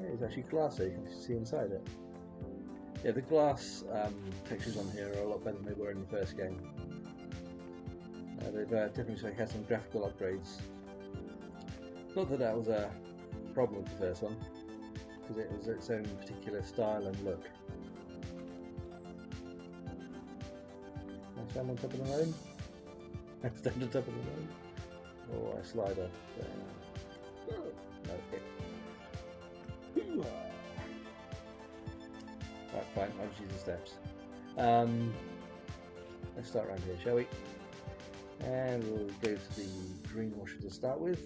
Yeah, it's actually glass there, you can see inside it. Yeah, the glass textures on here are a lot better than they were in the first game. They've definitely had some graphical upgrades. Not that that was a problem with the first one, because it was its own particular style and look. I stand on top of the gnome. I stand on top of the gnome. Oh, I slide off there. No, it. Right, fine, I'll just use the steps. Let's start around here, shall we? And we'll go to the green washer to start with.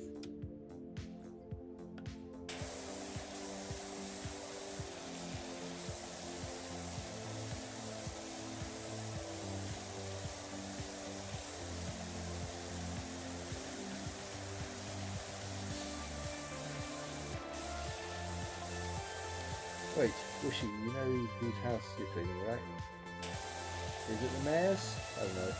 Wait, Bushy, you know whose house you're cleaning, right? Is it the mayor's? I don't know.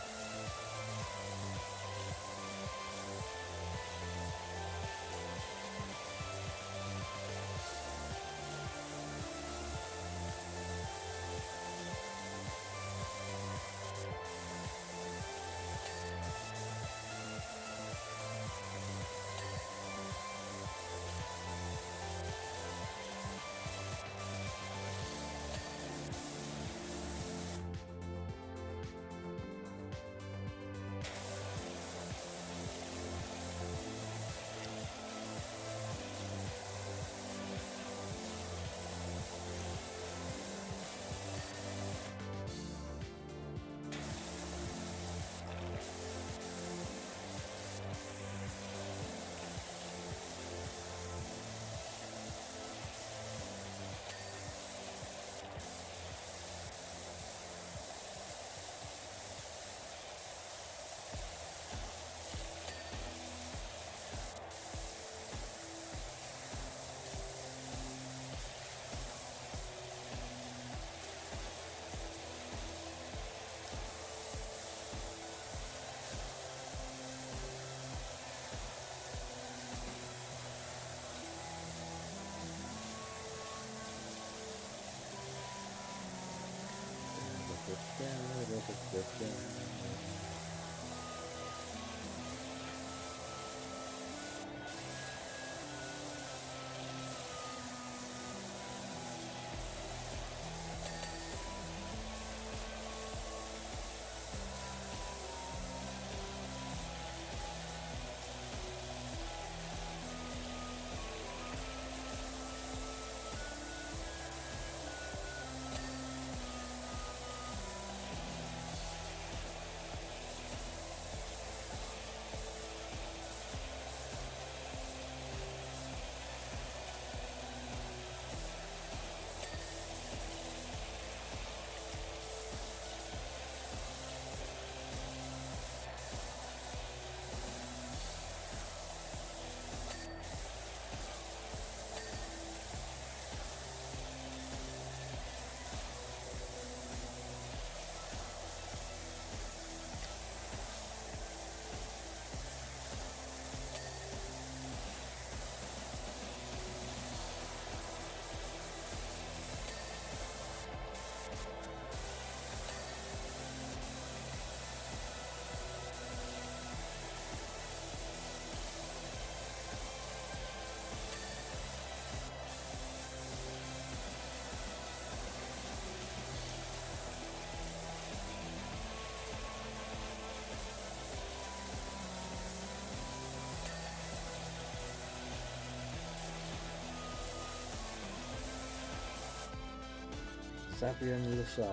Savian Lesage,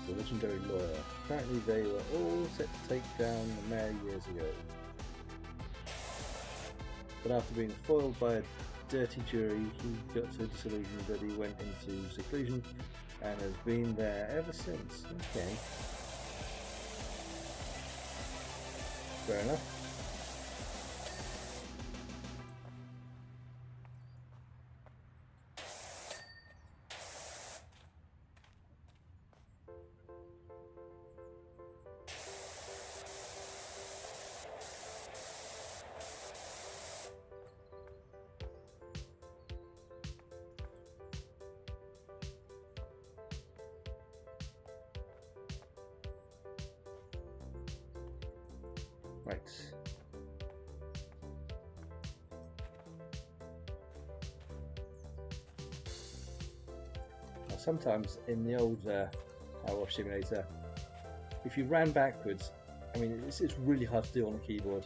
the legendary lawyer. Apparently they were all set to take down the mayor years ago. But after being foiled by a dirty jury, he got so disillusioned that he went into seclusion and has been there ever since. Okay. Fair enough. Right. Now, sometimes in the old PowerWash Simulator, if you ran backwards, I mean, it's really hard to do on a keyboard,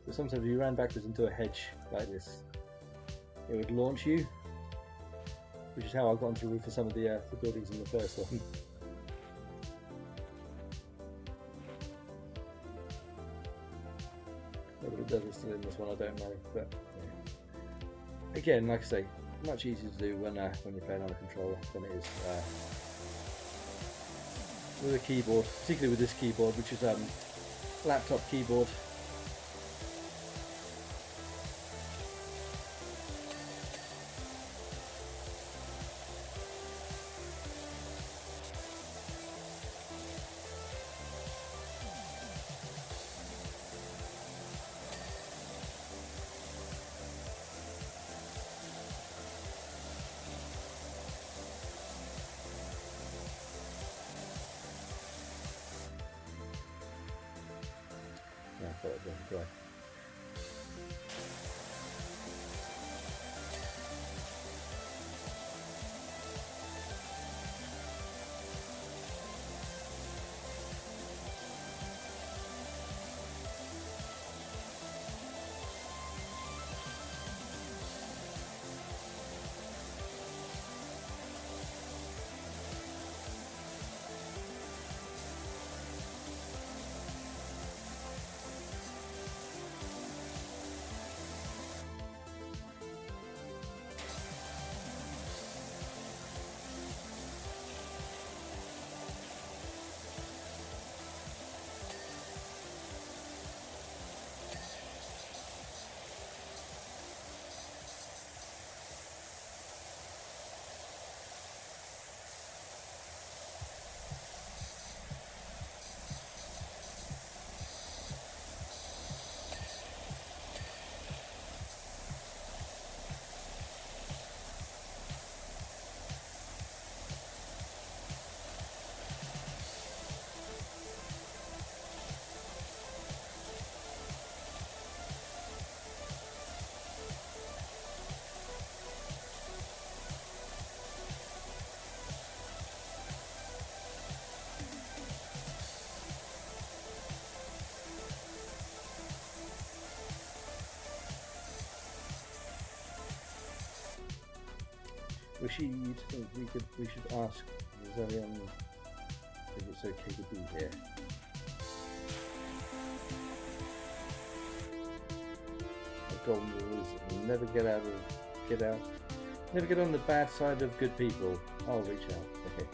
but sometimes if you ran backwards into a hedge like this, it would launch you, which is how I got onto the roof of some of the buildings in the first one. Whether it does it still in this one, I don't know. But yeah. Again, like I say, much easier to do when you're playing on a controller than it is with a keyboard, particularly with this keyboard, which is laptop keyboard. dry. We should ask Zelion if it's okay to be here. The golden rule is never never get on the bad side of good people. I'll reach out. Okay.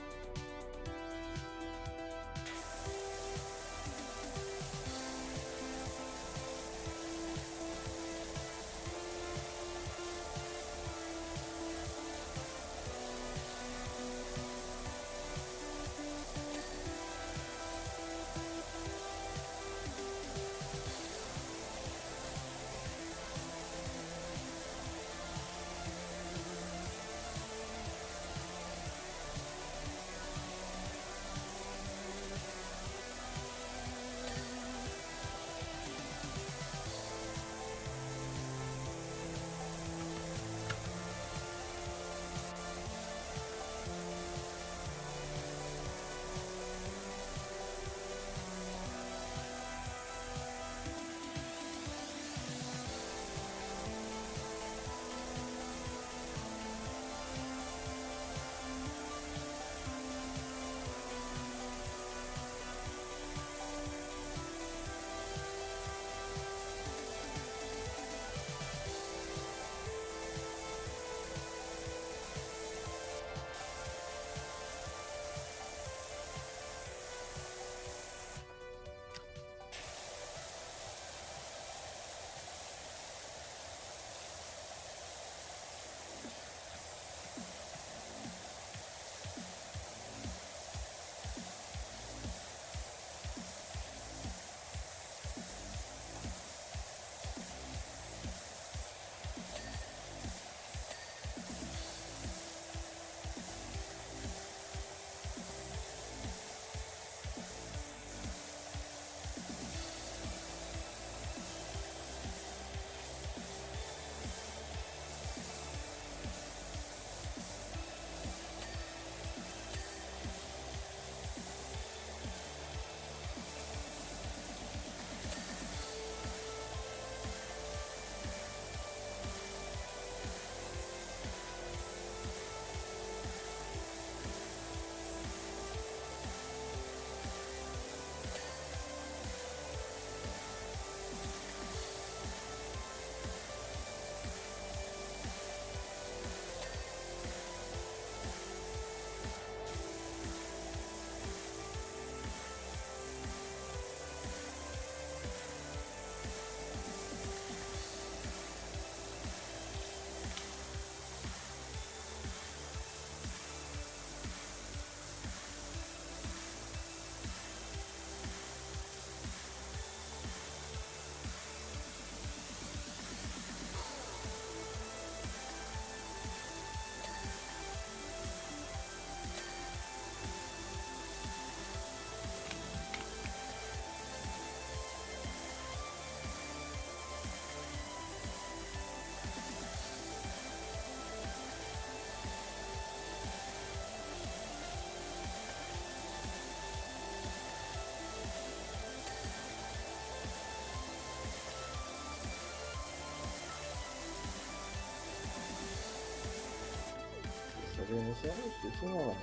everything ourselves, it's alright.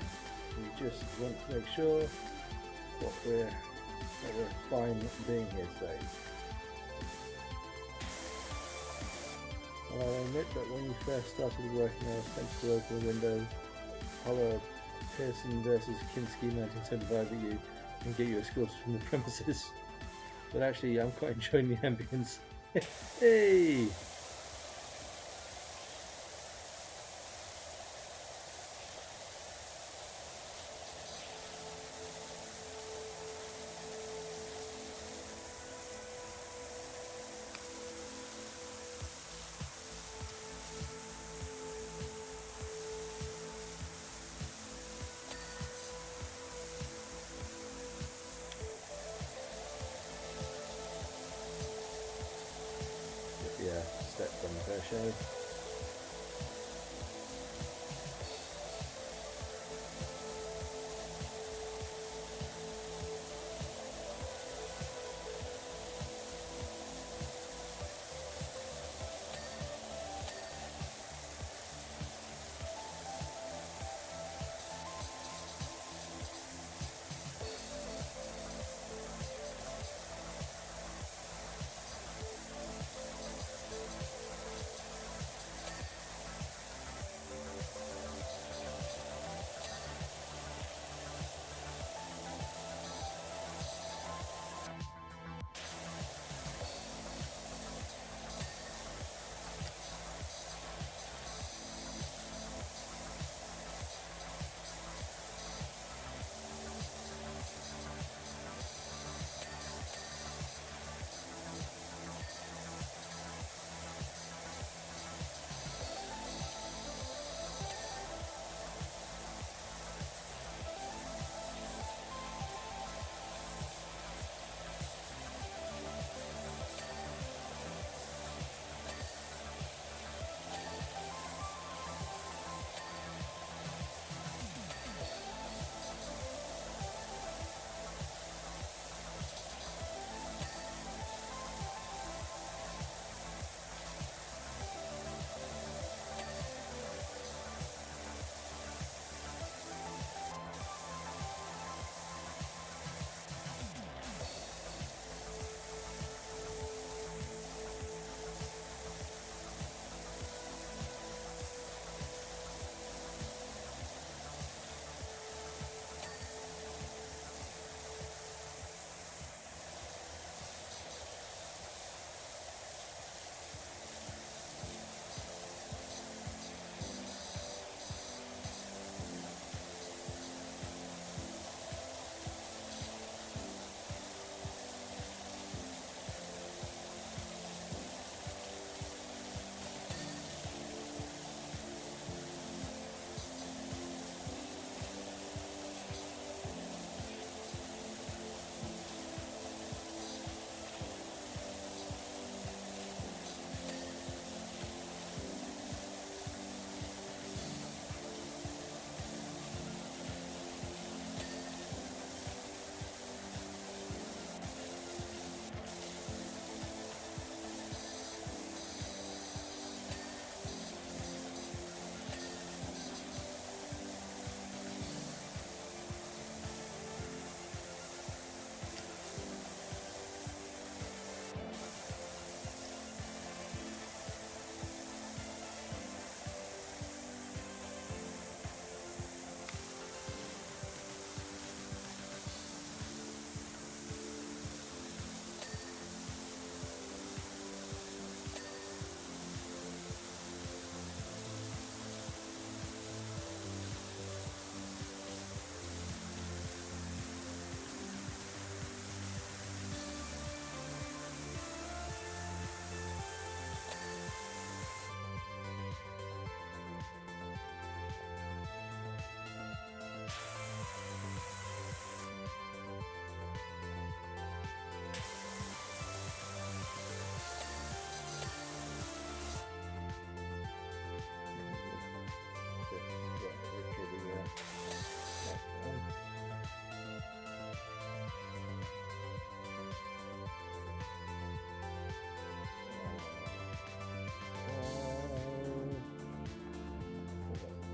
We just want to make sure that we're fine being here today. And I'll admit that when you first started working, I was tempted to open the window, holler Pearson versus Kinski 1975 at you, and get you escorted from the premises. But actually, I'm quite enjoying the ambience. Hey! Yeah, stepped on the fair shade.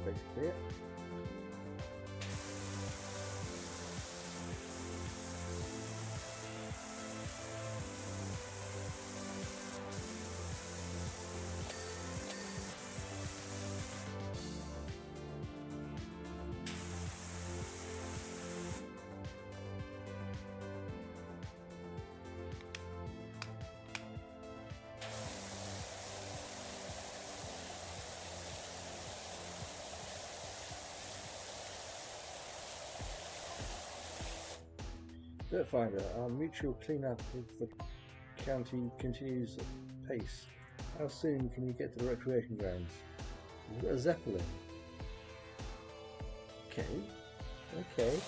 basically it. Dirt Finder, our mutual clean-up of the county continues at pace. How soon can we get to the recreation grounds? We've got a Zeppelin. Okay. Okay.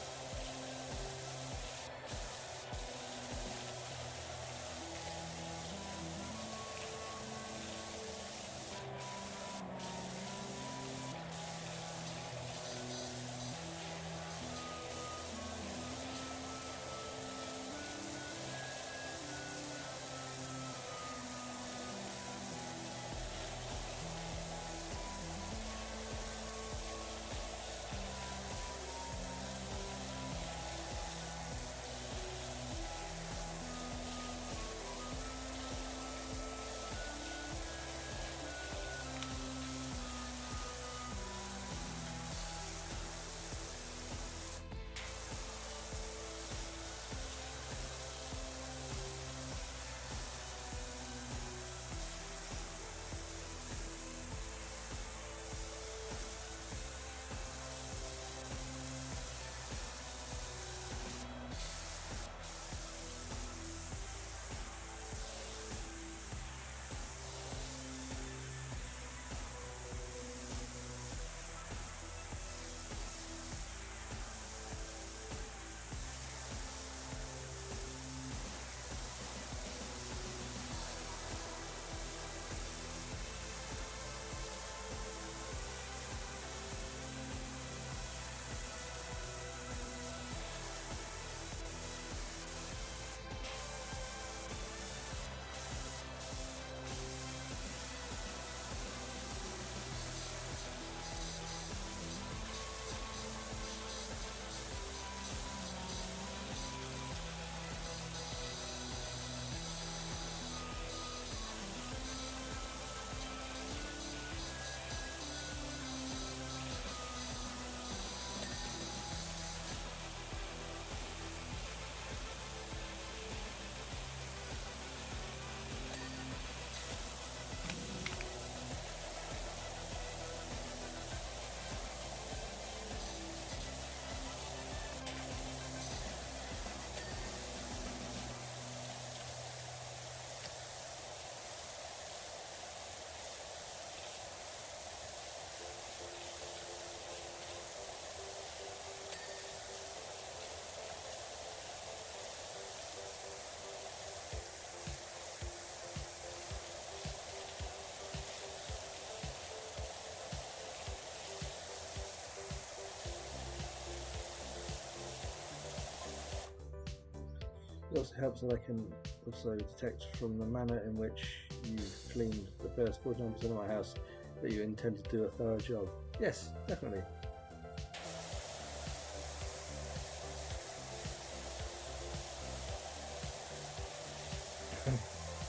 It also helps that I can also detect from the manner in which you've cleaned the first 49% of my house that you intend to do a thorough job. Yes, definitely.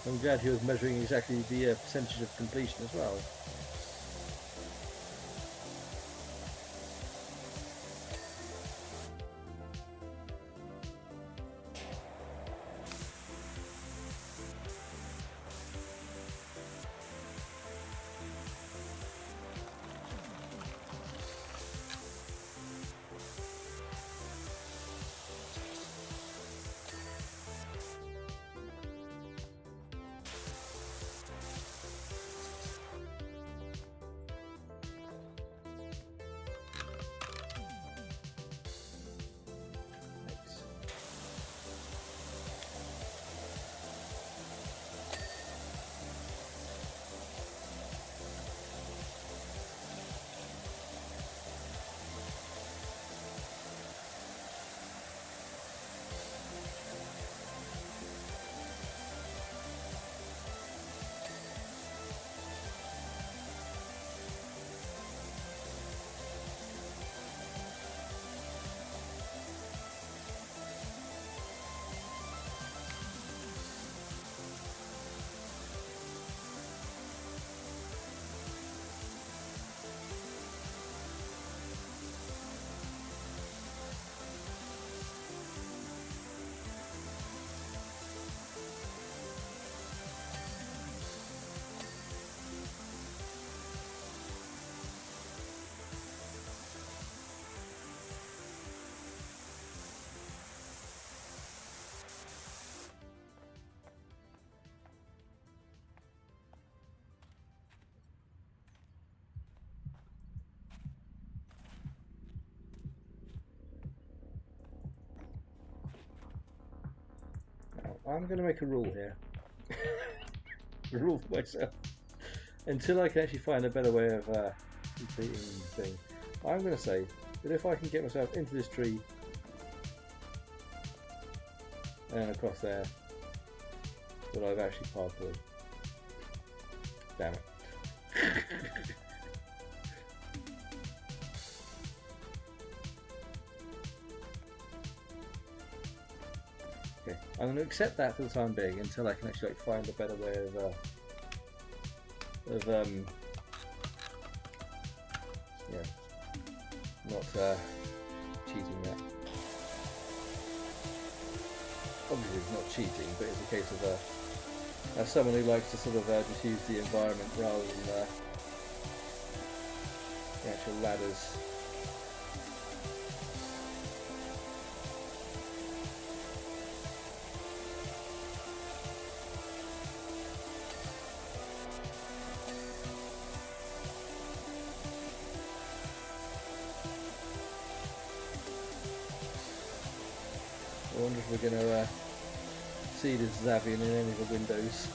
I'm glad he was measuring exactly the percentage of completion as well. I'm going to make a rule here. A rule for myself. Until I can actually find a better way of completing the thing. I'm going to say that if I can get myself into this tree and across there, that I've actually parkoured. Damn it. Okay, I'm going to accept that for the time being until I can actually like, find a better way of yeah, not cheating that. Obviously it's not cheating, but it's a case of as someone who likes to sort of just use the environment rather than the actual ladders. I wonder if we're going to see this Zavian in any of the windows.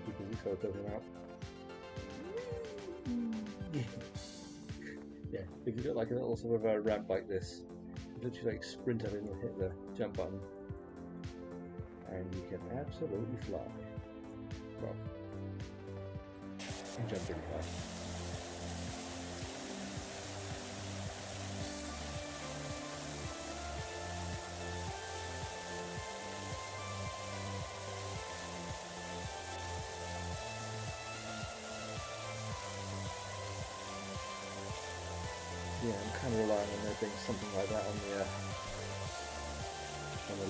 Because he's got to build him out. Yeah, if you got like a little sort of a ramp like this, you literally like sprint up and hit the jump button, and you can absolutely fly. Well, you jump really fast. Yeah, I'm kind of relying on there being something like that on the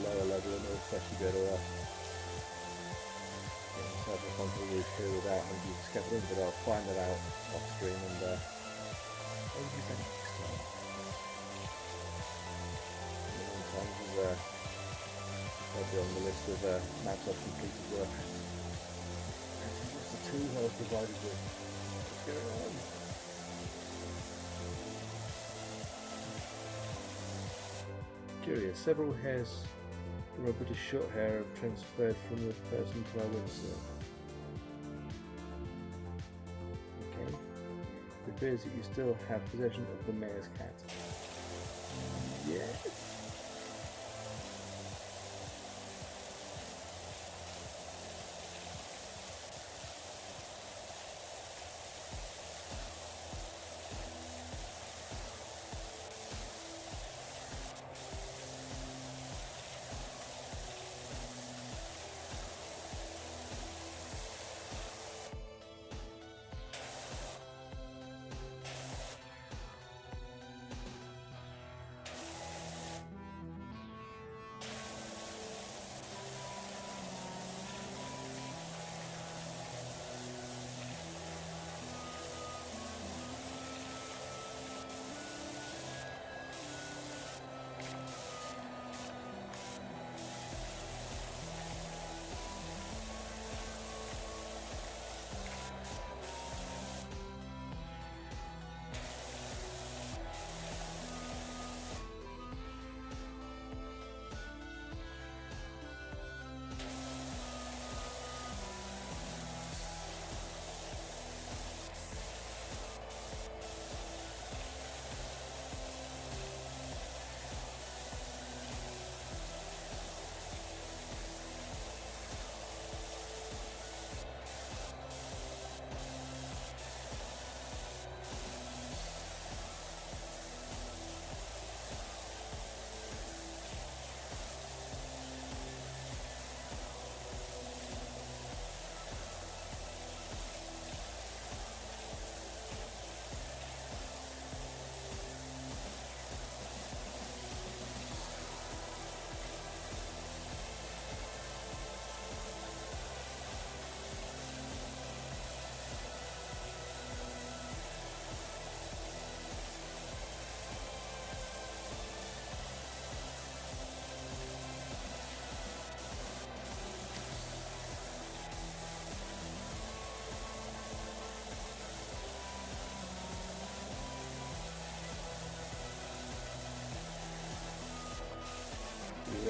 lower level in order to actually be able to get myself up onto the roof here without having to scaffold in, but I'll find that out off stream and maybe do that next time. In the meantime, this is probably on the list of maps I've completed work. Actually, just the two I was provided with. What's going on? Curious, several hairs from a British short hair have transferred from the person to my windsurf. Okay. It appears that you still have possession of the mayor's cat. Yes.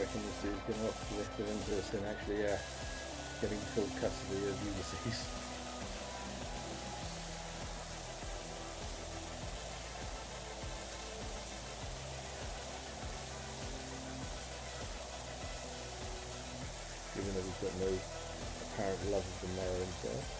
reckon this dude's going to opt to lift into us and actually getting full custody of Ulysses. Given that he's got no apparent love of the mayor himself.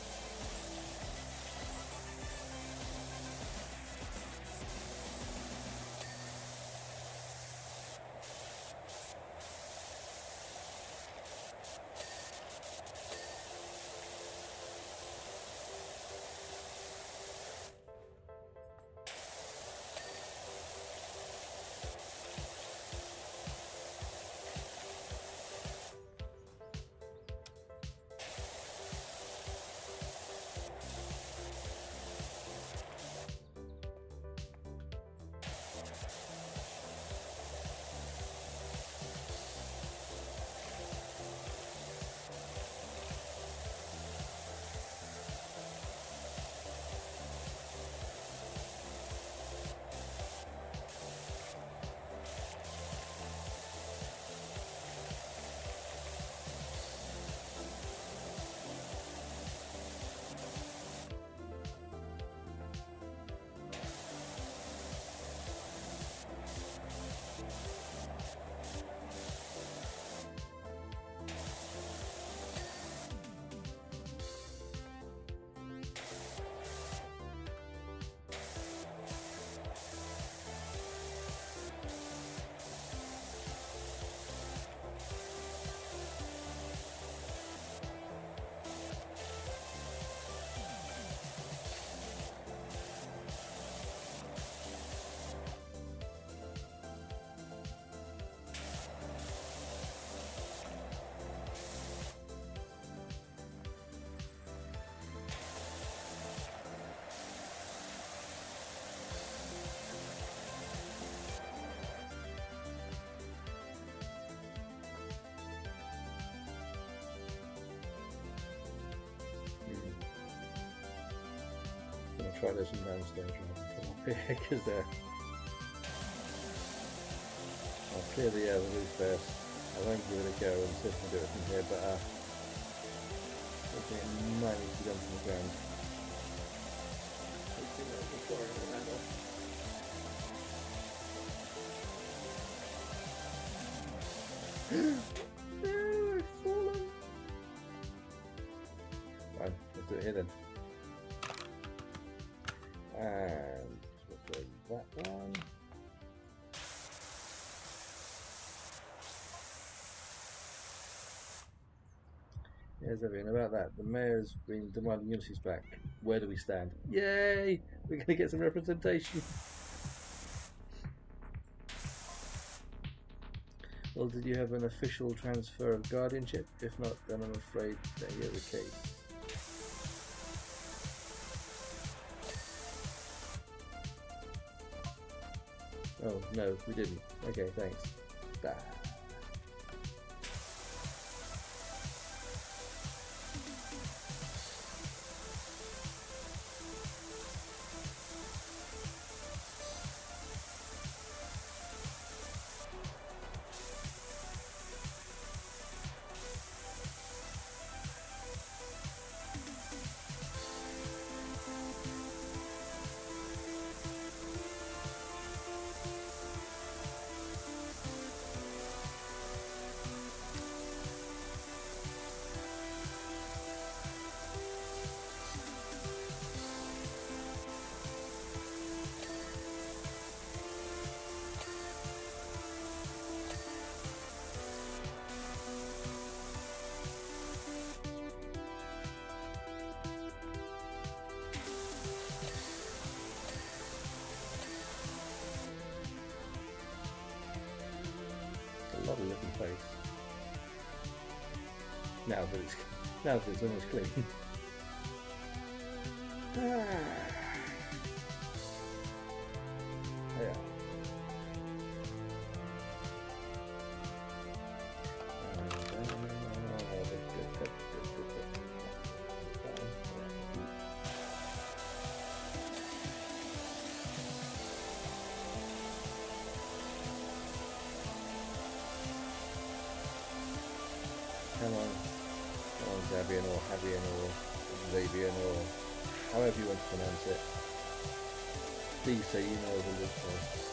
Try this one downstairs rather than come up here because I'll clear the roof first. I won't give it a go and see if I can do it from here, but I think it might need to be done from the ground. No, I've fallen! Fine, let's do it here then. And we'll go that one. Here's everything about that. The mayor's been demanding Ulysses back. Where do we stand? Yay! We're going to get some representation. Well, did you have an official transfer of guardianship? If not, then I'm afraid that you're the case. Oh, no, we didn't. Okay, thanks. Bah. Lovely looking place. Now that it's almost clean. Yeah. Xavian or Javian or Xavian or however you want to pronounce it. Please say you know the loopholes.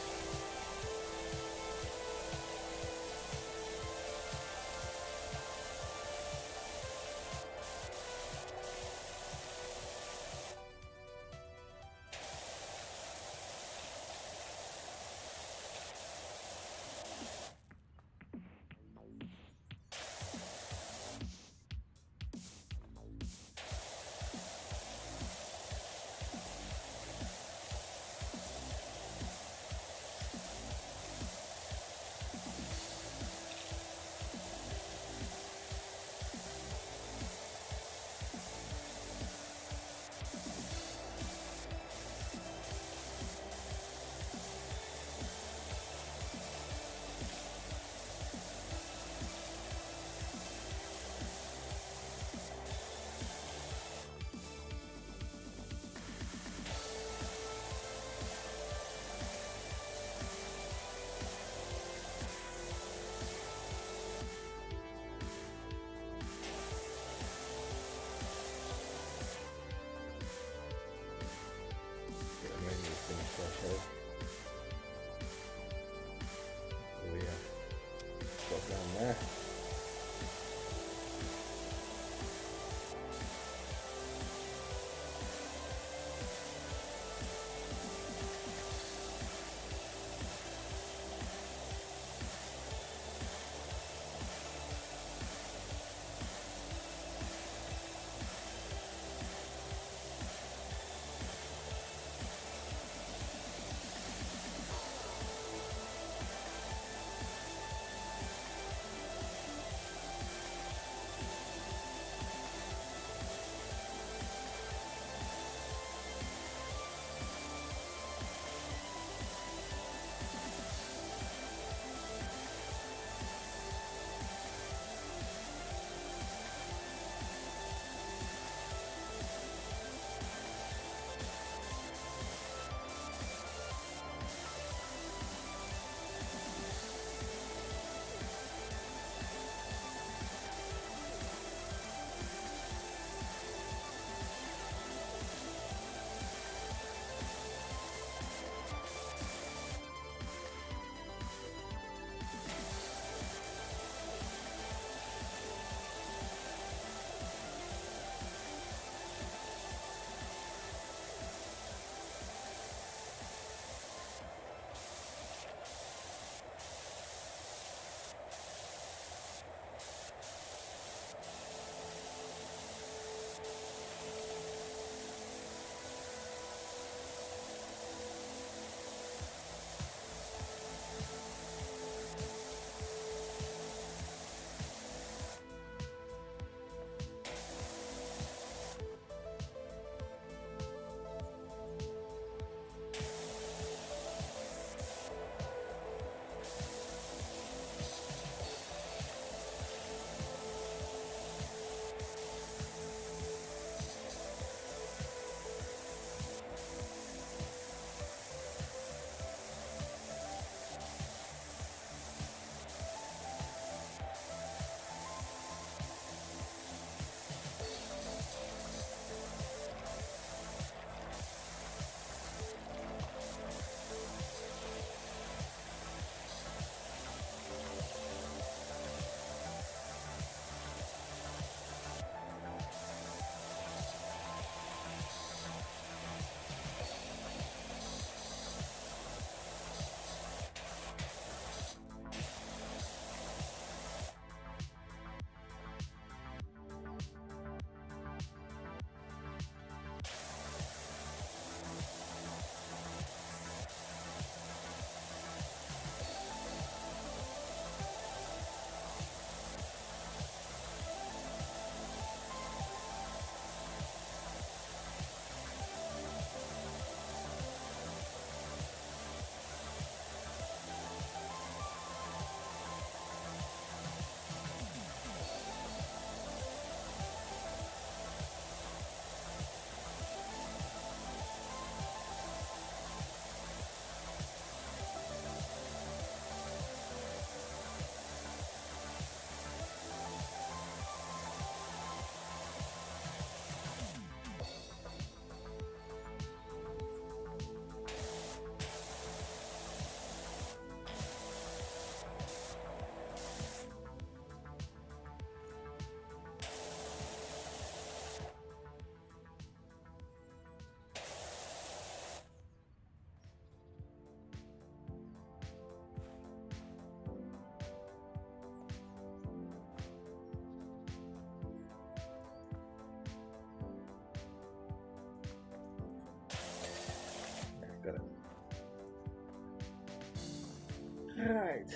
Right.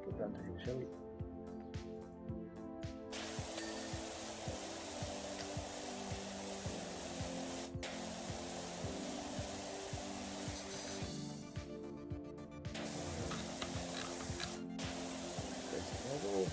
Put that here, shall we? Nozzle.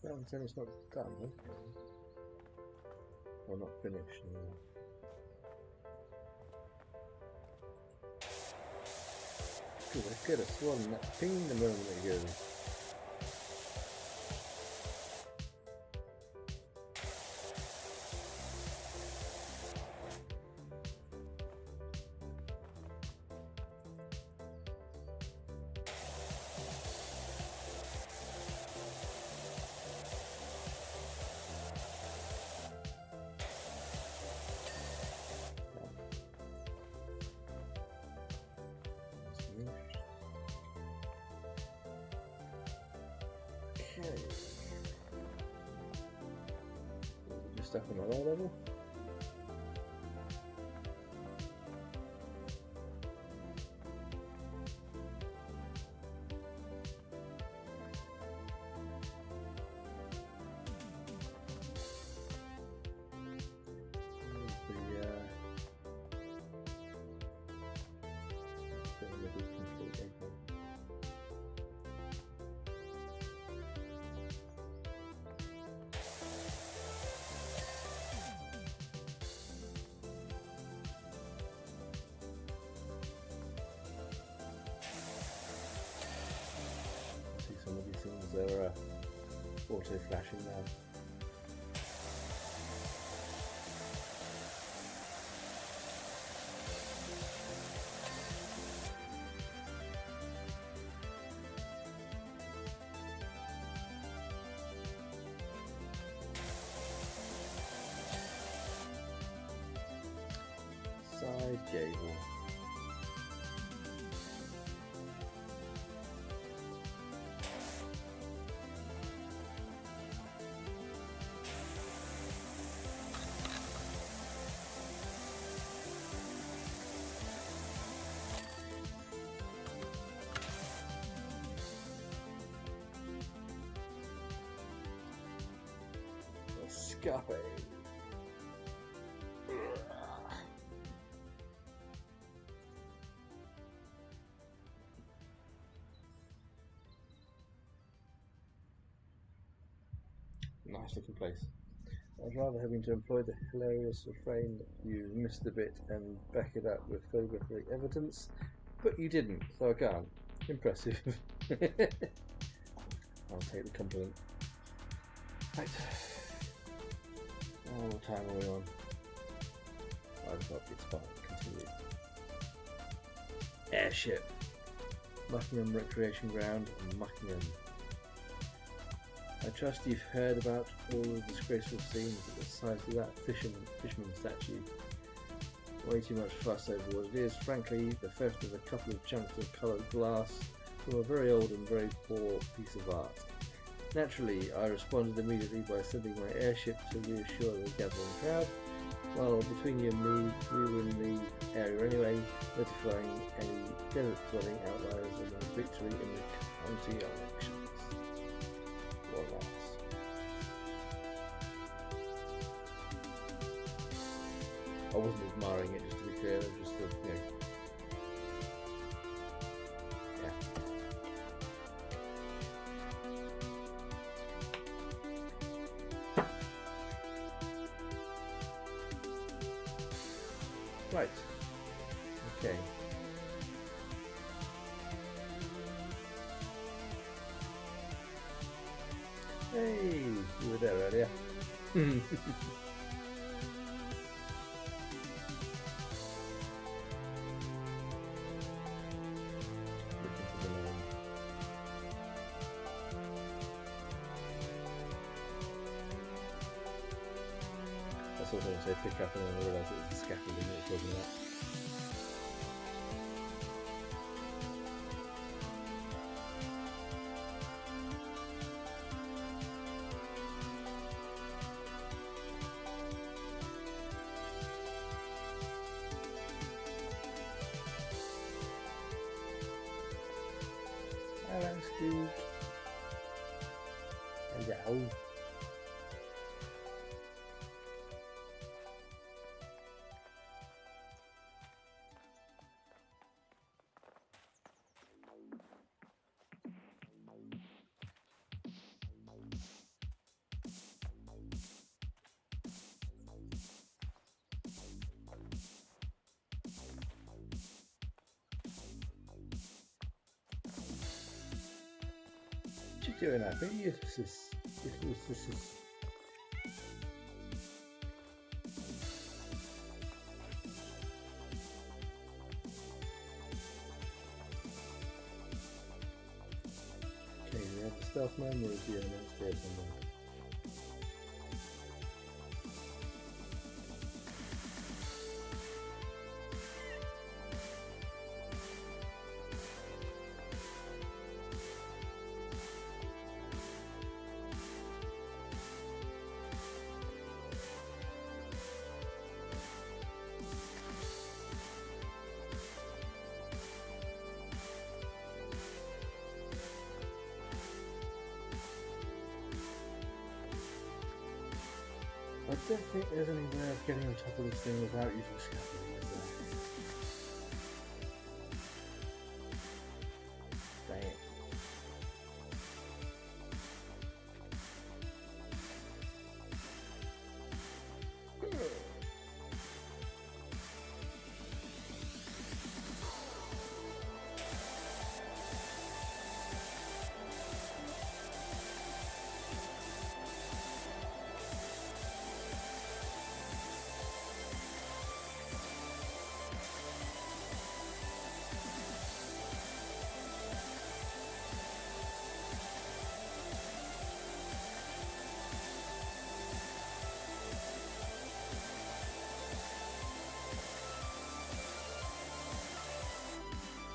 Well, then it's not done, huh? Or not finished. Good, I could have sworn that pinged a moment ago. Okay. Just up on the low level. Some of these things are auto flashing now. Side gable. Escape. Nice looking place. I was rather having to employ the hilarious refrain that you missed a bit and back it up with photographic evidence, but you didn't, so I can't. Impressive. I'll take the compliment. Right. Oh, what time are we on? I've got it's fine. Continue. Airship. Muckingham Recreation Ground, Muckingham. I trust you've heard about all the disgraceful scenes at the site of that fisherman statue. Way too much fuss over what it is. Frankly, the theft of a couple of chunks of coloured glass from a very old and very poor piece of art. Naturally, I responded immediately by sending my airship to reassure the gathering crowd. Well, between you and me, we were in the area anyway, notifying any desert-dwelling outliers of my victory in the county elections. Well, that's... I wasn't admiring it, just to be clear, just to, you know... Yeah. Right. Okay. Hey, you were there earlier. Looking for the gnome. That's what I was going to say, pick up, and then I realised it was the scaffolding that was talking about. That's good. Hello. What you doing, Abby? This is. Okay, we have the stealth man, or is the enemy upstairs somewhere? I don't think there's any way of getting on top of this thing without using scaffolding, is there? Dang it.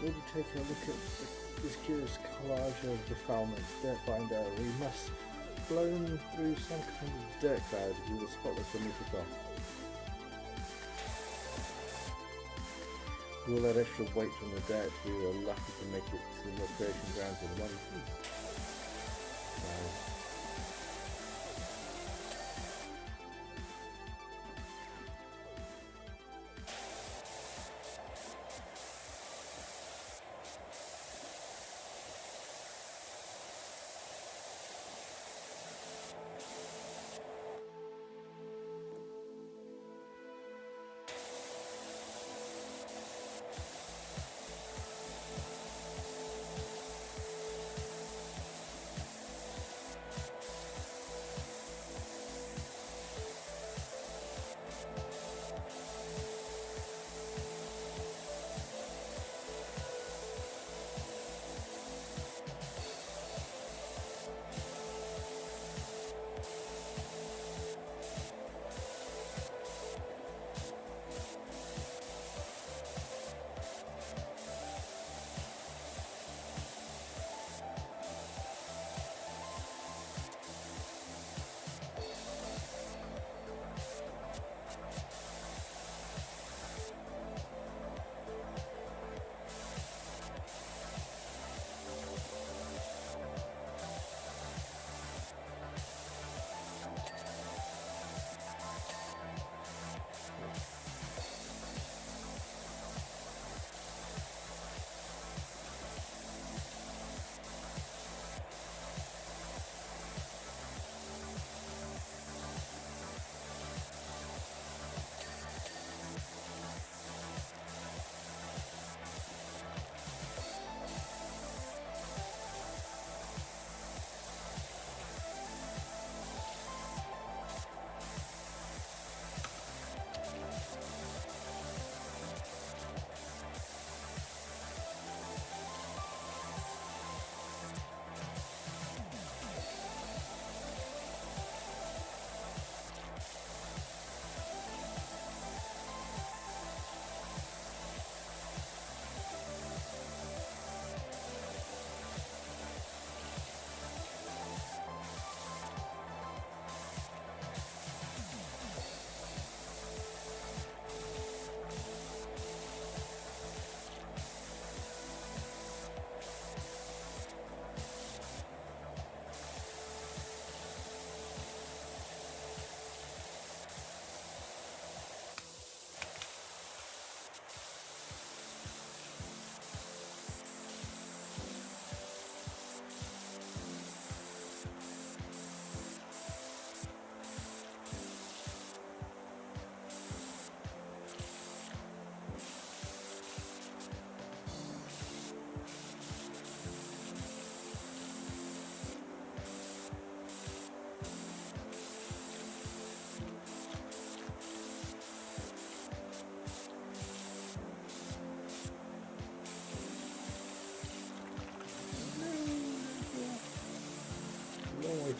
Would you take a look at this curious collage of defilement, dirt binder? We must have blown through some kind of dirt cloud if we were spotless when we took off. With all that extra weight from the dirt, we were lucky to make it to the operation grounds in one piece.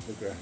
the ground.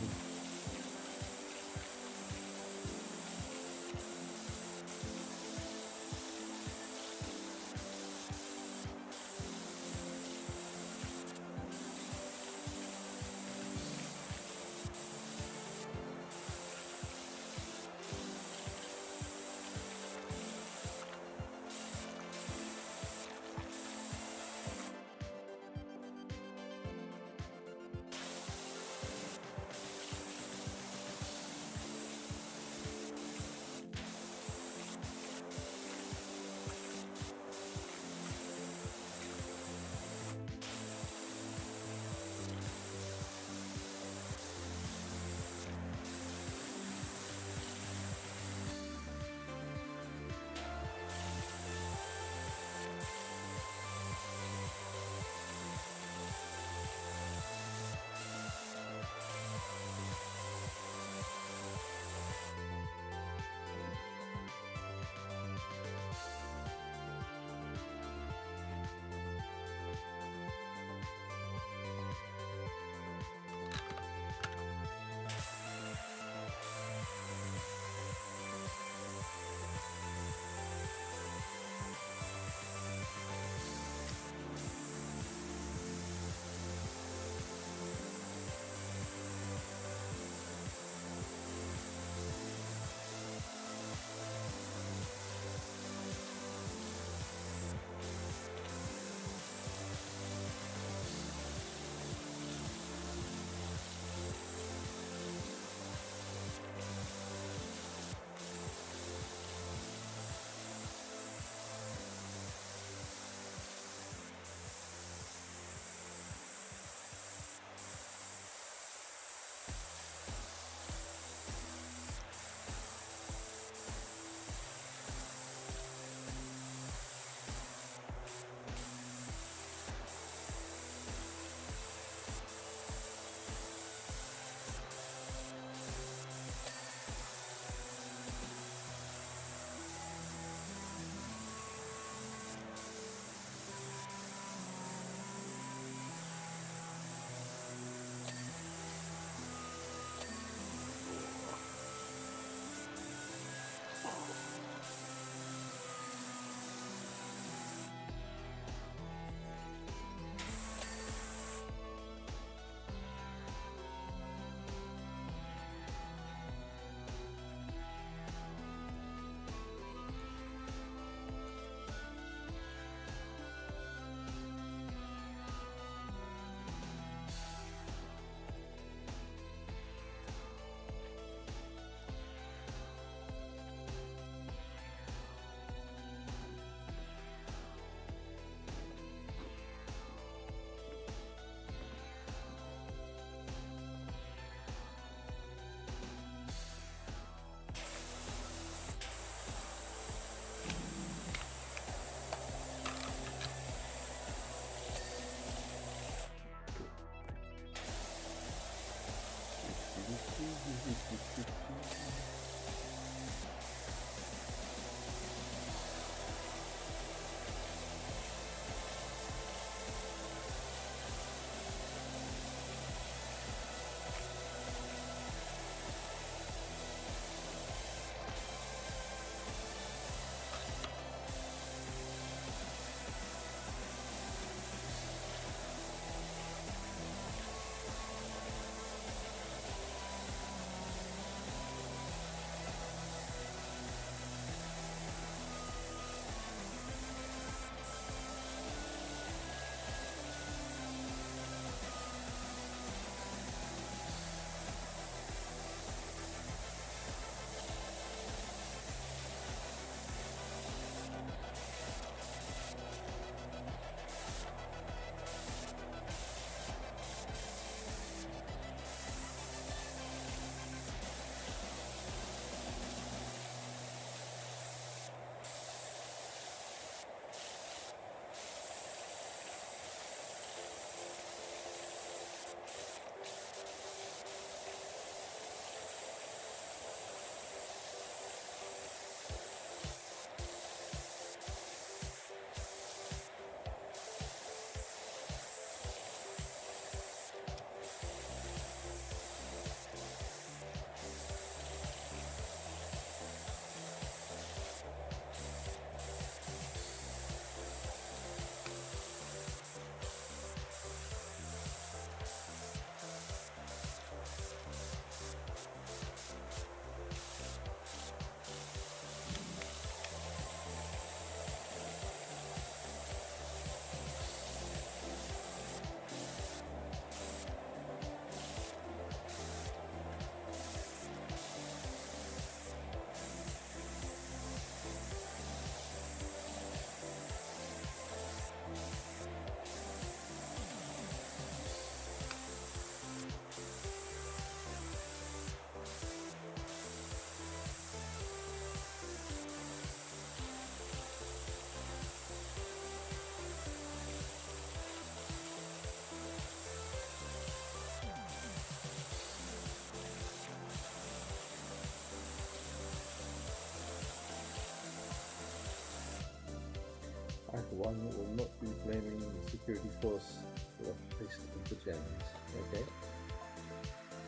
blaming the security force for the waste of the gems. Okay.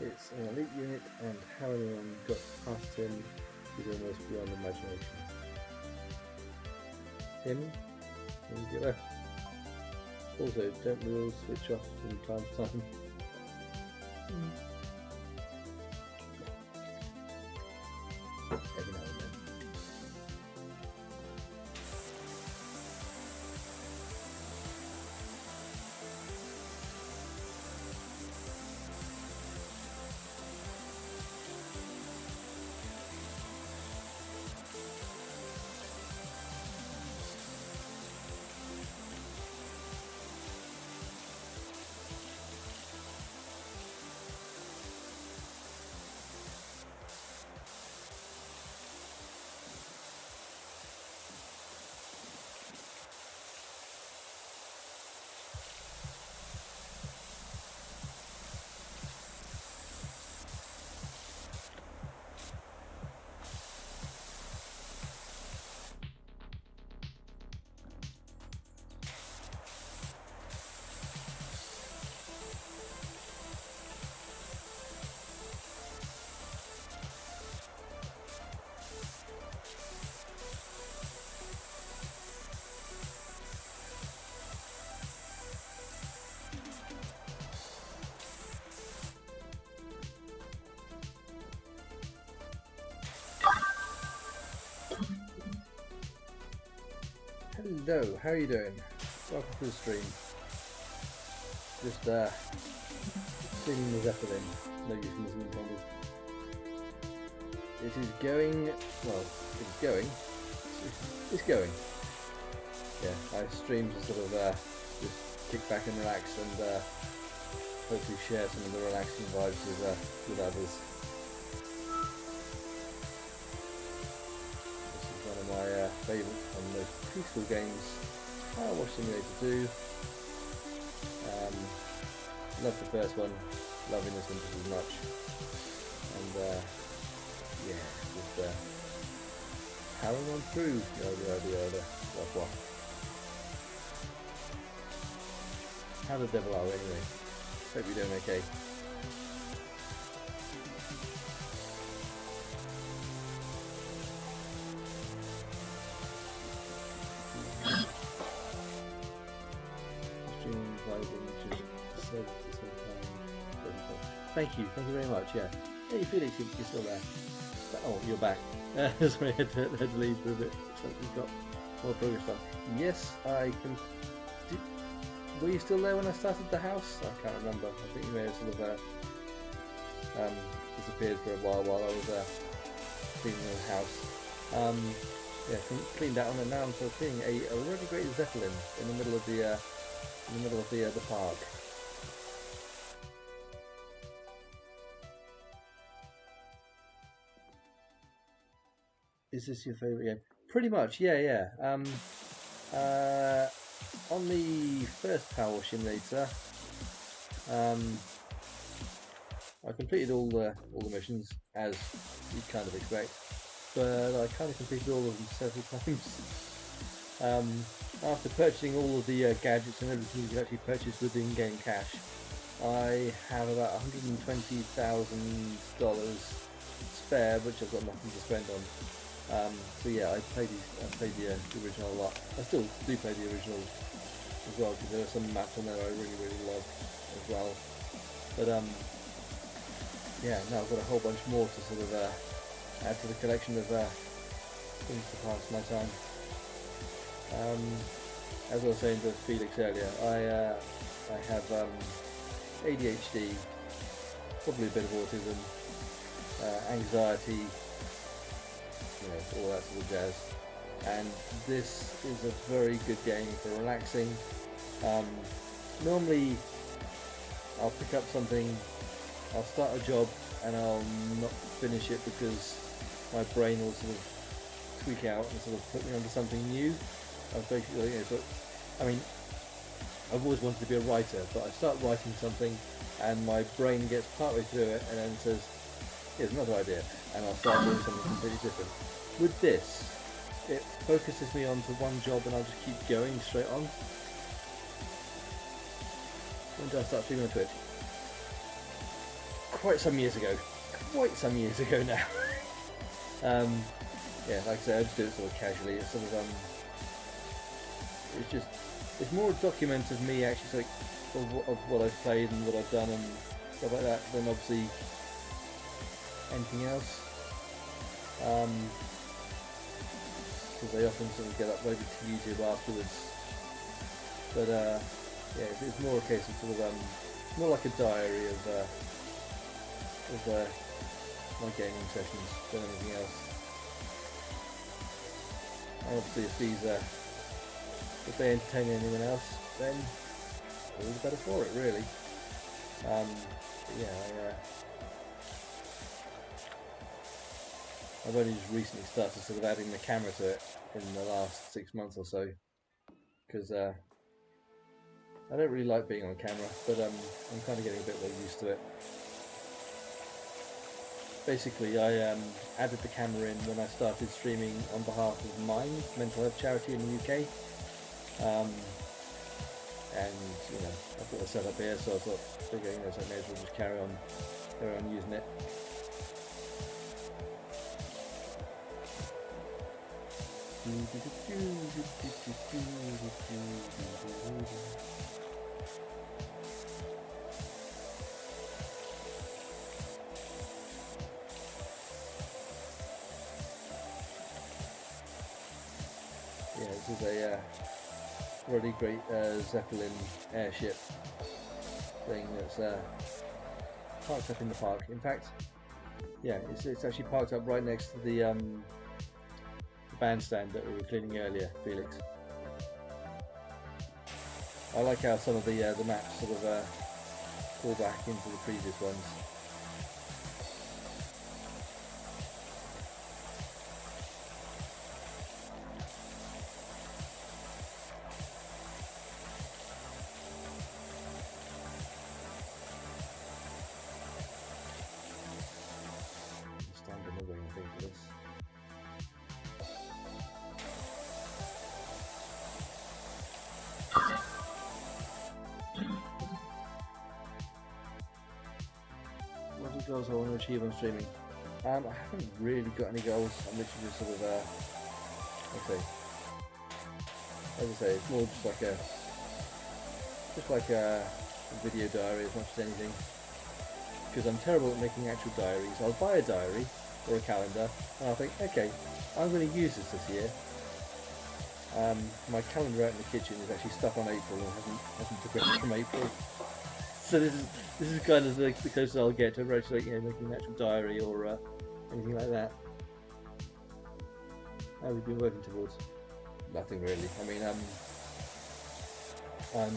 It's an elite unit, and how anyone got past him is almost beyond imagination. Him? Singular. Also, don't we all switch off from time to time? Every now and then. Hello, how are you doing? Welcome to the stream. Just cleaning the Zeppelin. No use in this intended. It is going, well, it's going. It's going. Yeah, I stream to sort of just kick back and relax and hopefully share some of the relaxing vibes with others. One of my favourite and most peaceful games, PowerWash Simulator 2. Loved the first one, loving this one just as much. And yeah, just powering on through the what. How the devil are we anyway? Hope you're doing okay. Thank you very much. Yeah. Hey Felix, you're still there. Oh, you're back. Sorry, I had to leave for a bit. So we've got more progress done. Yes, I can. Were you still there when I started the house? I can't remember. I think you may have sort of disappeared for a while I was cleaning the house. Yeah, cleaned that one, and now I'm sort of cleaning a really great Zeppelin in the middle of the park. Is this your favourite game? Pretty much, yeah. On the first PowerWash Simulator, I completed all the missions as you'd kind of expect, but I kind of completed all of them several times. After purchasing all of the gadgets and everything you can actually purchase with in-game cash, I have about $120,000 spare, which I've got nothing to spend on. So yeah, I played the original a lot. I still do play the original as well, because there are some maps on there I really love as well. But yeah, now I've got a whole bunch more to sort of add to the collection of things to pass my time. As I was saying to Felix earlier, I have ADHD, probably a bit of autism, anxiety, all that sort of jazz, and this is a very good game for relaxing. Normally I'll pick up something, I'll start a job and I'll not finish it because my brain will sort of tweak out and sort of put me onto something new. I've basically, I've always wanted to be a writer, but I start writing something and my brain gets partway through it and then says, here's another idea, and I'll start doing something completely different. With this, it focuses me onto one job and I'll just keep going straight on. When did I start streaming on Twitch? Quite some years ago. Quite some years ago now. Yeah, like I said, I just do it sort of casually. It's sort of it's more a document of me actually, of what I've played and what I've done and stuff like that, than obviously anything else. Because they often sort of get uploaded to YouTube afterwards. But yeah, it's more a case of sort of more like a diary of my gaming sessions than anything else. And obviously, if they entertain anyone else, then all the better for it, really. Yeah, I've only just recently started sort of adding the camera to it in the last 6 months or so, because I don't really like being on camera, but I'm kind of getting a bit more used to it. Basically, I added the camera in when I started streaming on behalf of Mind, mental health charity in the UK. And you know, I've got a setup here, so I thought, okay, so I may as well just carry on using it. Yeah, this is a really great Zeppelin airship thing that's parked up in the park. In fact, yeah, it's actually parked up right next to the bandstand that we were cleaning earlier, Felix. I like how some of the maps sort of pull back into the previous ones. Stand in the way, I think, for this. What are the goals I want to achieve on streaming? I haven't really got any goals. I'm literally just sort of, as I say, it's more just like a video diary as much as anything. Because I'm terrible at making actual diaries. I'll buy a diary or a calendar, and I'll think, okay, I'm going to use this year. My calendar out in the kitchen is actually stuck on April and hasn't progressed from April. So this is kind of the closest I'll get to actually, you know, making an actual diary or anything like that. How have we been working towards? Nothing really. I mean, I'm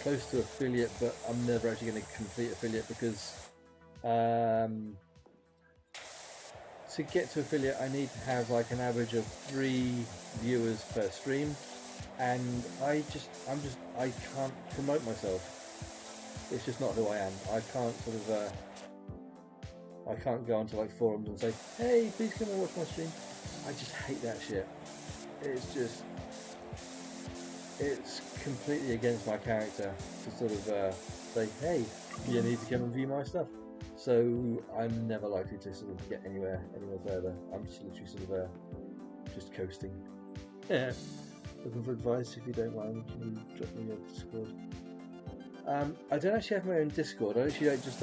close to affiliate, but I'm never actually going to complete affiliate because to get to affiliate, I need to have like an average of 3 viewers per stream, and I can't promote myself. It's just not who I am. I can't sort of I can't go onto like forums and say, hey, please come and watch my stream. I just hate that shit. It's completely against my character to sort of say, hey, you need to come and view my stuff. So I'm never likely to sort of get anywhere further. I'm just literally sort of just coasting. Yeah. Looking for advice, if you don't mind, can you drop me your Discord? I don't actually have my own Discord. I actually like just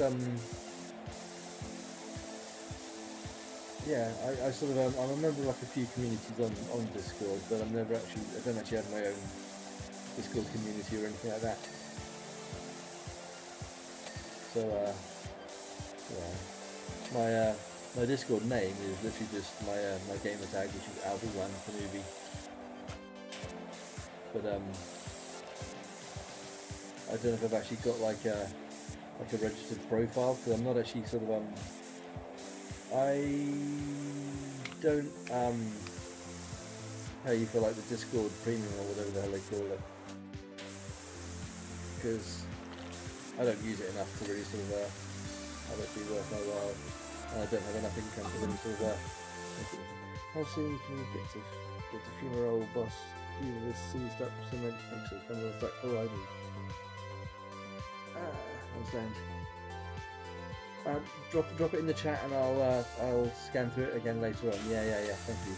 yeah, I sort of I'm a member of like a few communities on Discord, but I don't actually have my own Discord community or anything like that. So yeah, my Discord name is literally just my gamer tag, which is Albie-Wan for movie. But I don't know if I've actually got like a registered profile, because I'm not actually sort of I don't pay for like the Discord Premium or whatever the hell they call it, because I don't use it enough to really sort of have it be worth my while, and I don't have enough income for them to sort of how soon can you get to funeral bus use this seized up cement actually come with that colliding? Grand. Drop it in the chat and I'll scan through it again later on. Yeah. Thank you.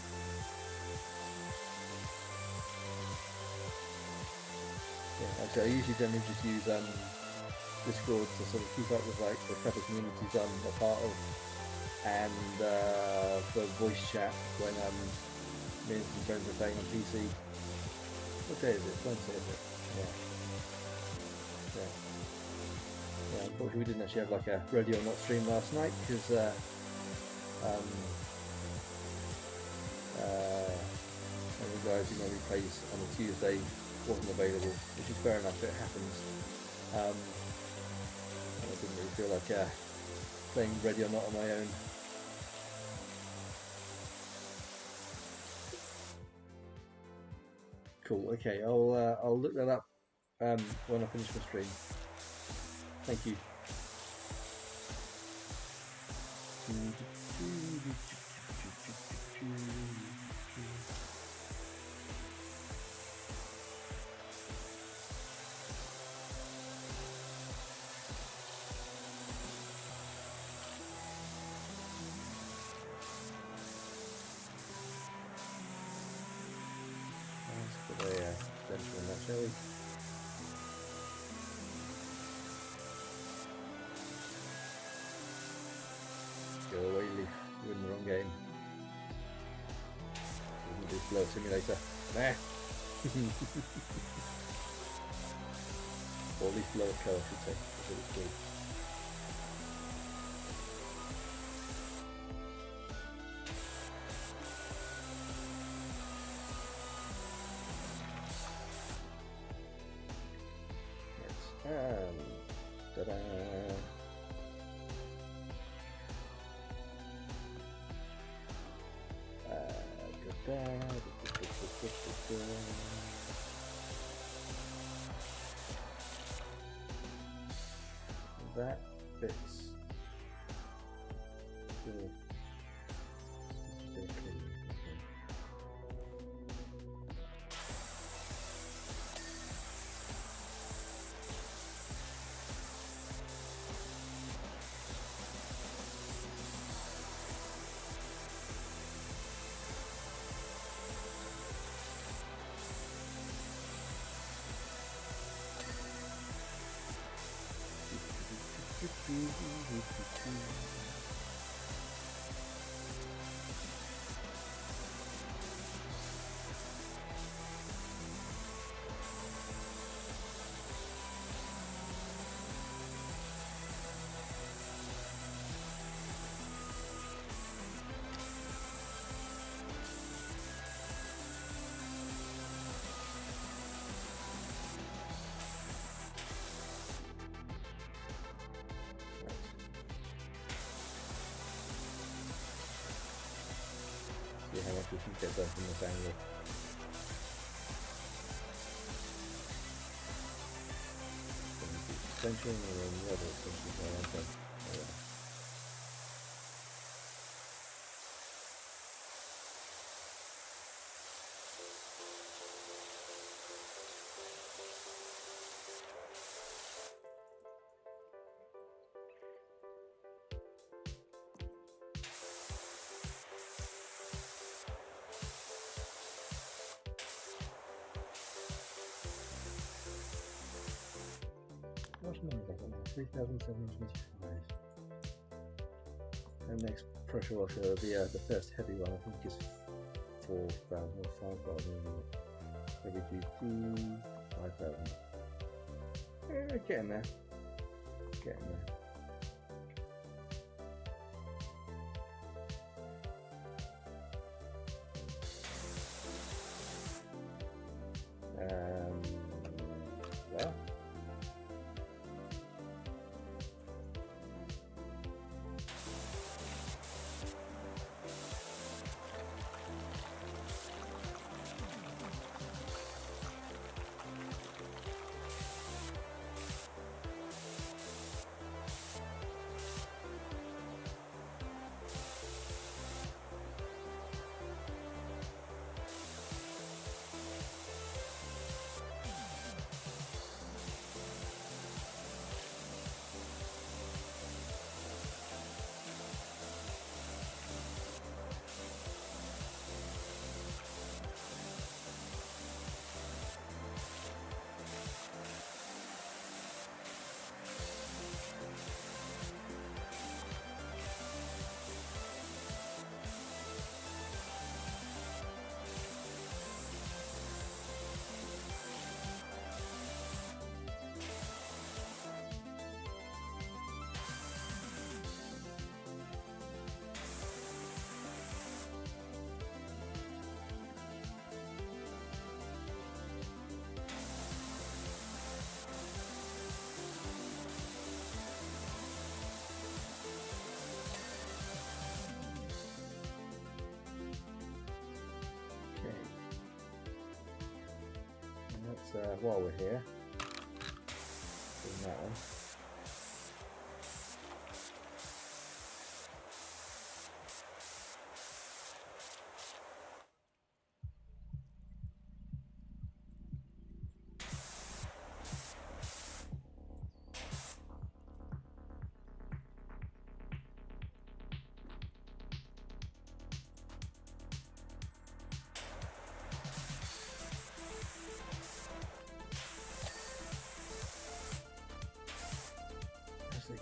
Yeah, actually, I usually generally just use Discord to sort of keep up with like the couple of communities I'm a part of, and for voice chat when me and some friends are playing on PC. What day is it? Wednesday, is it? Yeah. Unfortunately, we didn't actually have like a ready or not stream last night because one of the guys who normally plays on a Tuesday wasn't available, which is fair enough. It happens. And I didn't really feel like playing ready or not on my own. Cool. Okay, I'll look that up when I finish my stream. Thank you. Let's put a extension on that, shall we? Go away, Leaf. You're in the wrong game. Doesn't do Flow Simulator. Nah. Or at least Blow Co, I should say. That's what it's called. Ta-da! That fits. See how much we can get done from this angle. Extension or another extension for one thing. What's the number? 3,725. And next pressure washer, the first heavy one, I think is 4,000 or 5,000. Maybe do 5,000. Getting there. Getting there. Well. while we're here, doing that one.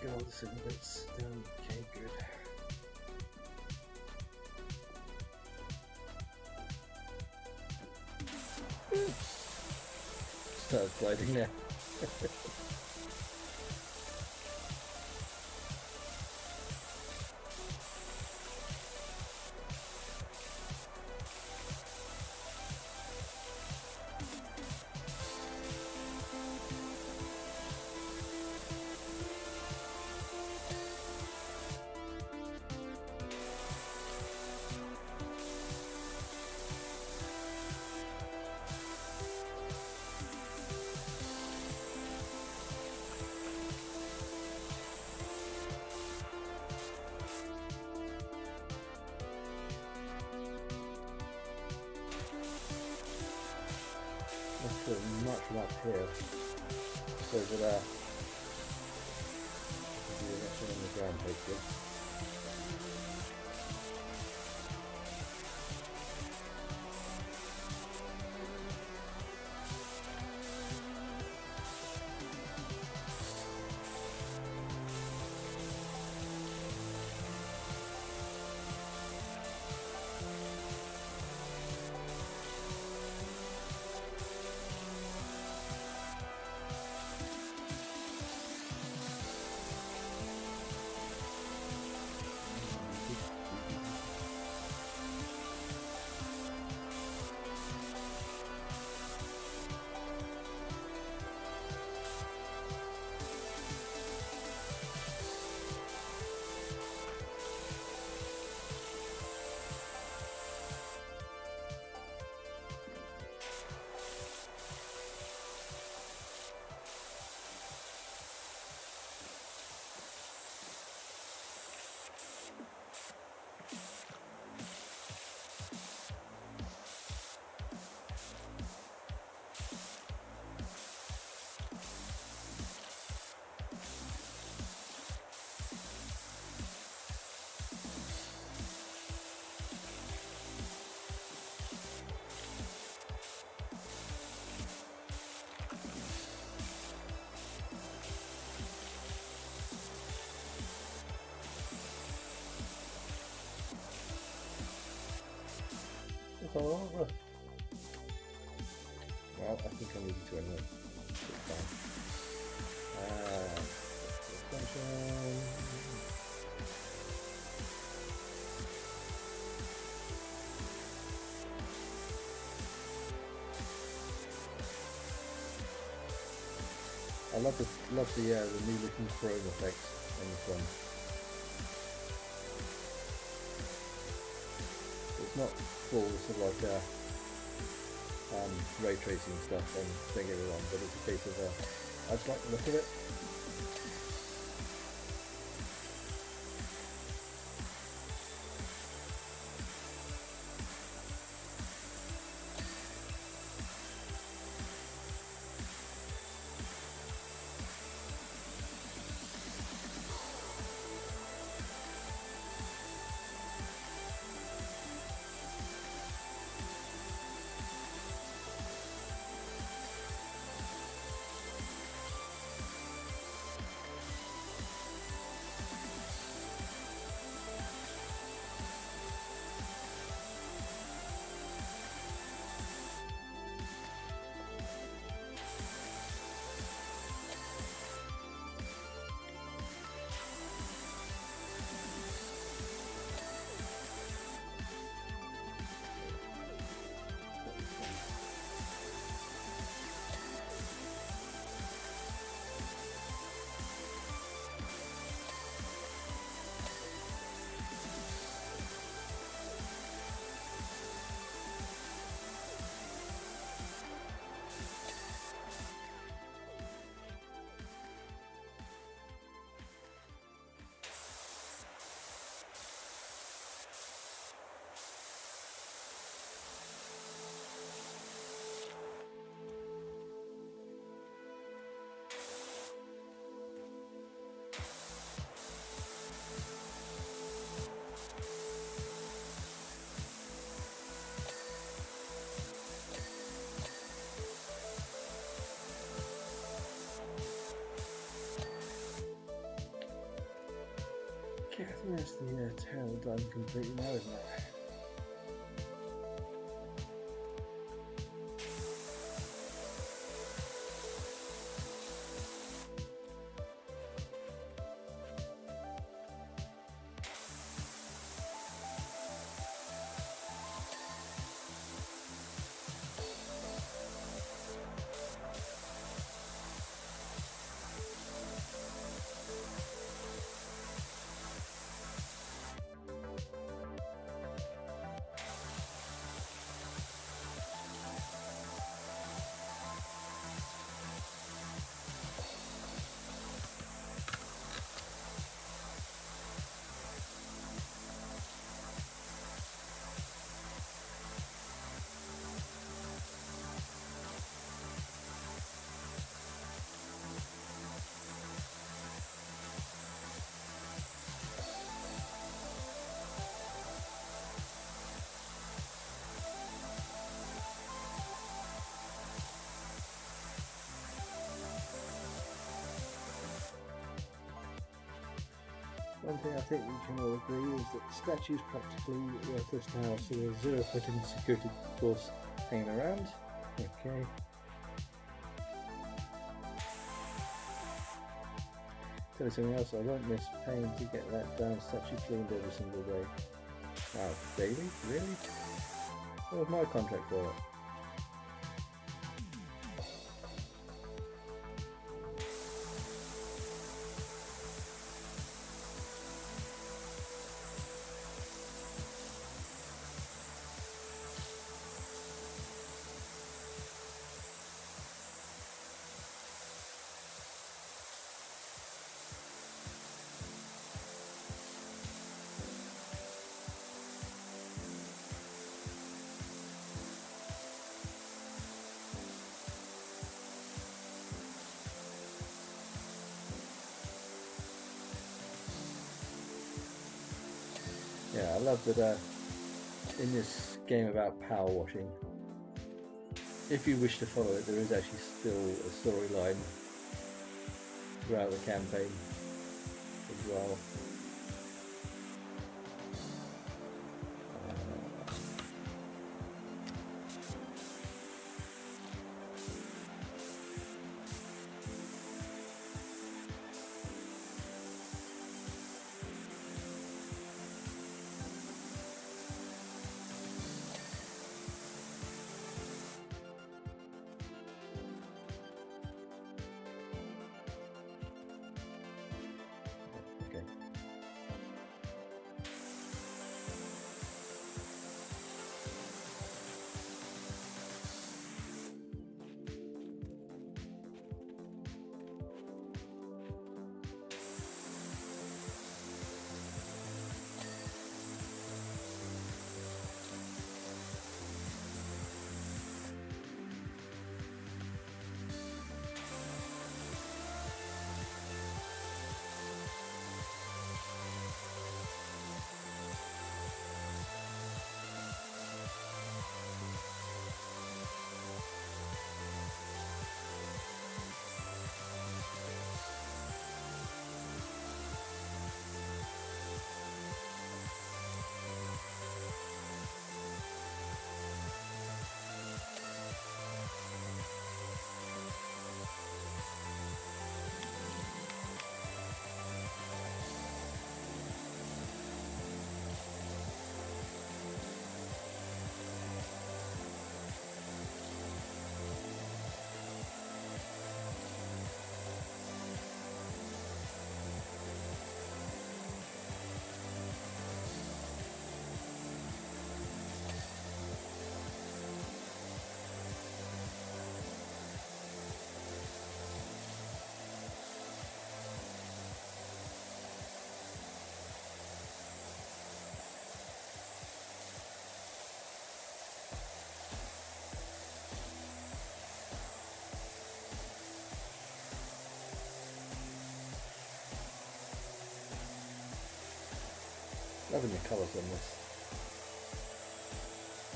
Get all the silver bits done. Okay, good. Started sliding there. Let's put much from up here. So over there. Do the next one on the ground, hopefully. Oh, well, I think I need to anyway. It's fine. Suspension. I love the new looking chrome effect on this one. It's not full sort of like ray tracing stuff, and don't get me wrong, but it's a case of I just like the look of it. Okay, I think that's the tail done completely now, isn't it? One thing I think we can all agree is that the statue is practically worthless now, so there's 0 foot in the security force hanging around. Okay. Tell you something else, I won't miss paying to get that damn statue cleaned every single day. Wow, daily? Really? What was my contract for it? Yeah, I love that in this game about power washing, if you wish to follow it, there is actually still a storyline throughout the campaign as well. Okay. Loving the colours on this.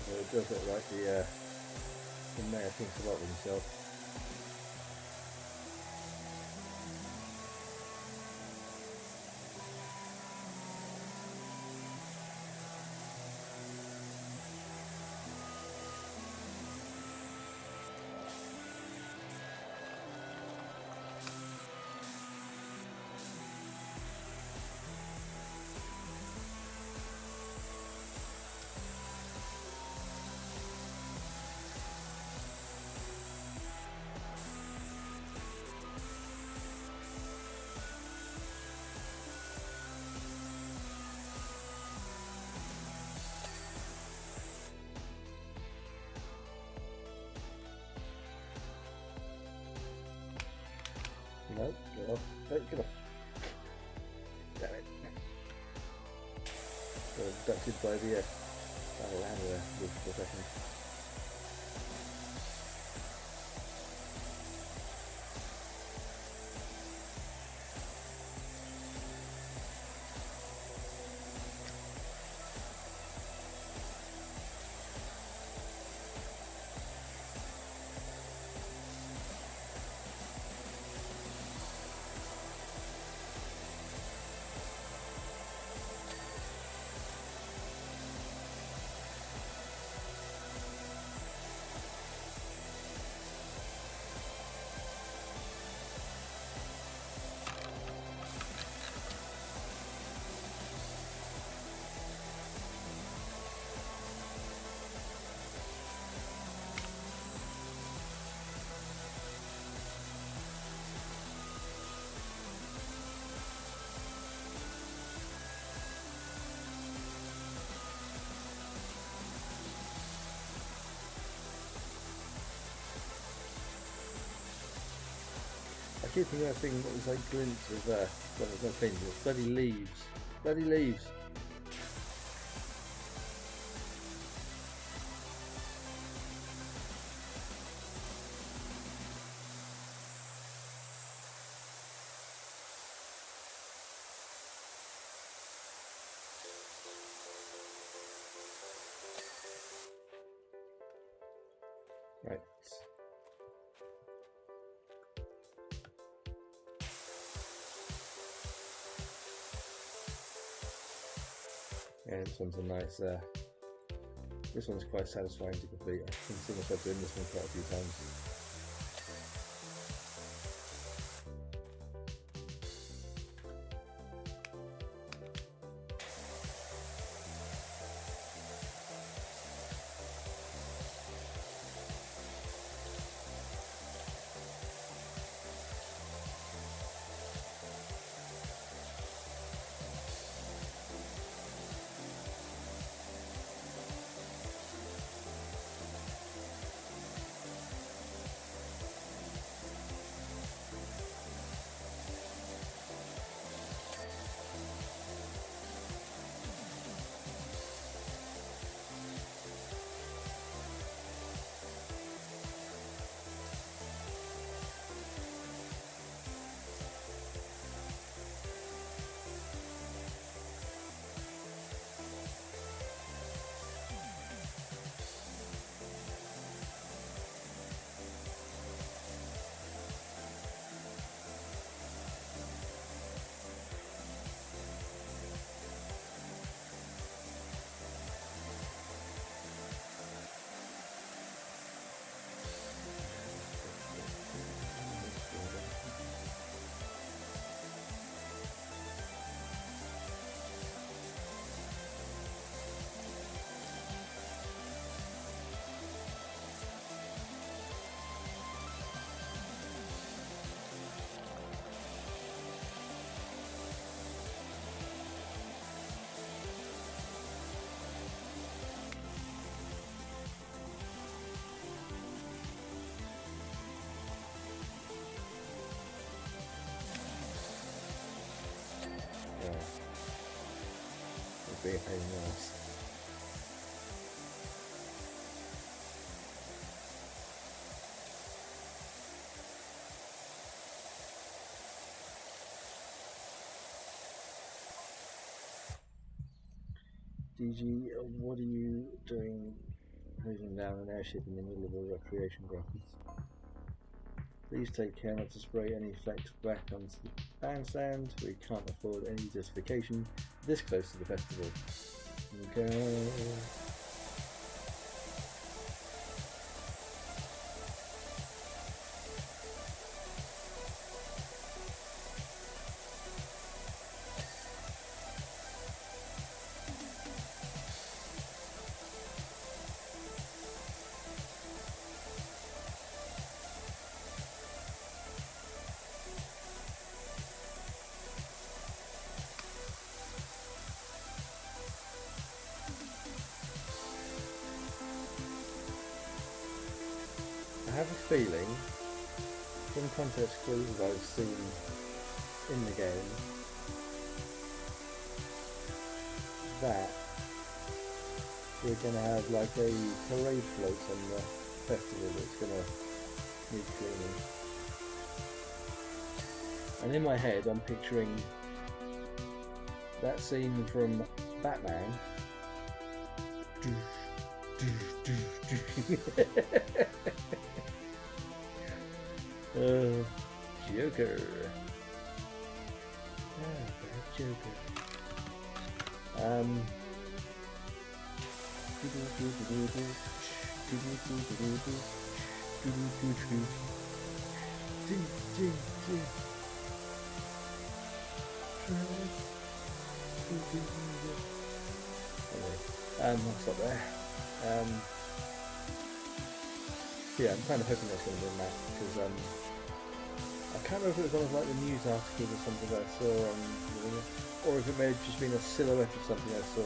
So it does look like the mayor thinks a lot of himself. Come on. Damn it. Got abducted by the land there for a second. I keep thinking that thing that was like glints of, well, it's not things, it's bloody leaves. Bloody leaves. Right. Yeah, this one's a nice, this one's quite satisfying to complete. I can see myself doing this one quite a few times. Be a pain in the ass. DG, what are you doing cruising down an airship in the middle of a recreation grounds? Please take care not to spray any flecks back onto the bandstand. We can't afford any justification this close to the festival. Okay. I have a feeling, from context clues I've seen in the game that we're going to have like a parade float on the festival that's going to need cleaning. And in my head I'm picturing that scene from Batman. Joker. Bad Joker. I'll stop there. Yeah, I'm kind of hoping that's going to be a map because I can't remember if it was one of like the news articles or something that I saw on, or if it may have just been a silhouette of something I saw.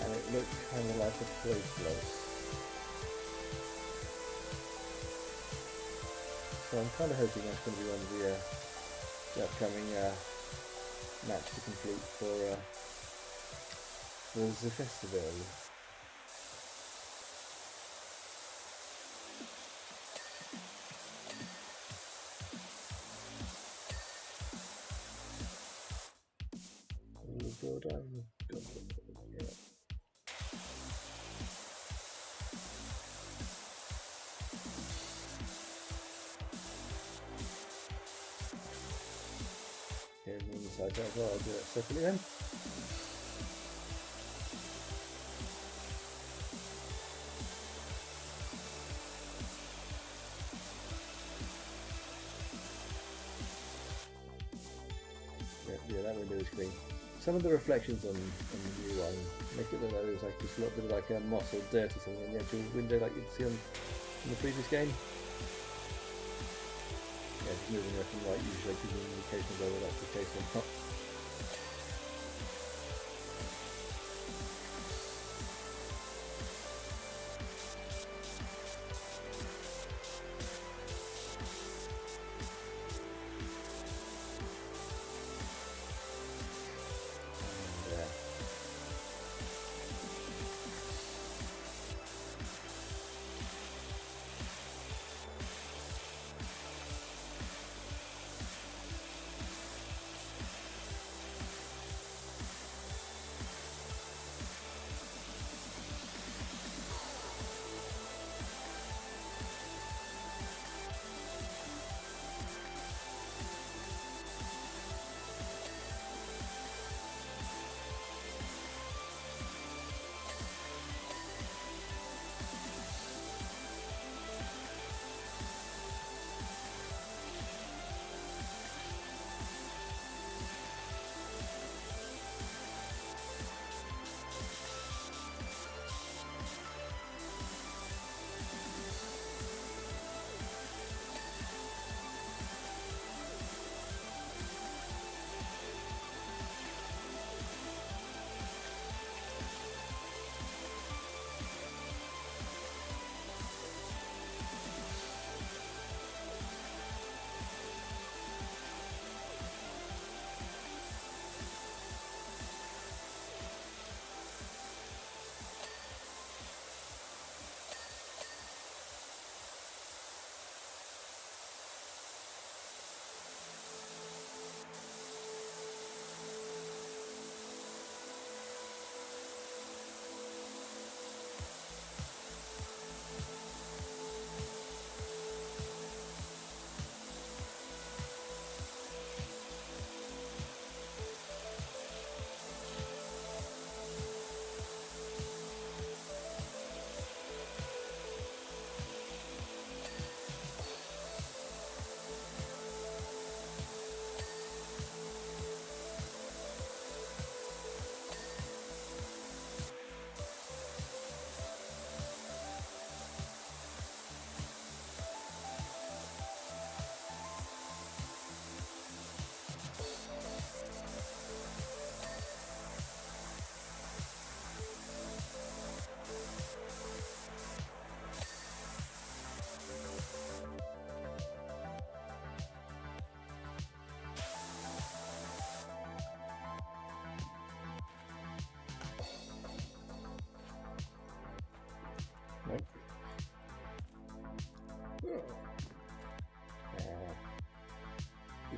And it looked kind of like a float float. So I'm kind of hoping that's going to be one of the upcoming maps to complete for the festival. Yeah. Here's on the side there as well, I'll do that separately then. Yeah, that window is clean. Some of the reflections on the new one make it look like there's like just a little bit of like moss or dirt or something on the actual window like you'd see on in the previous game. Yeah, just moving left and right usually gives you an indication of whether that's the case or not.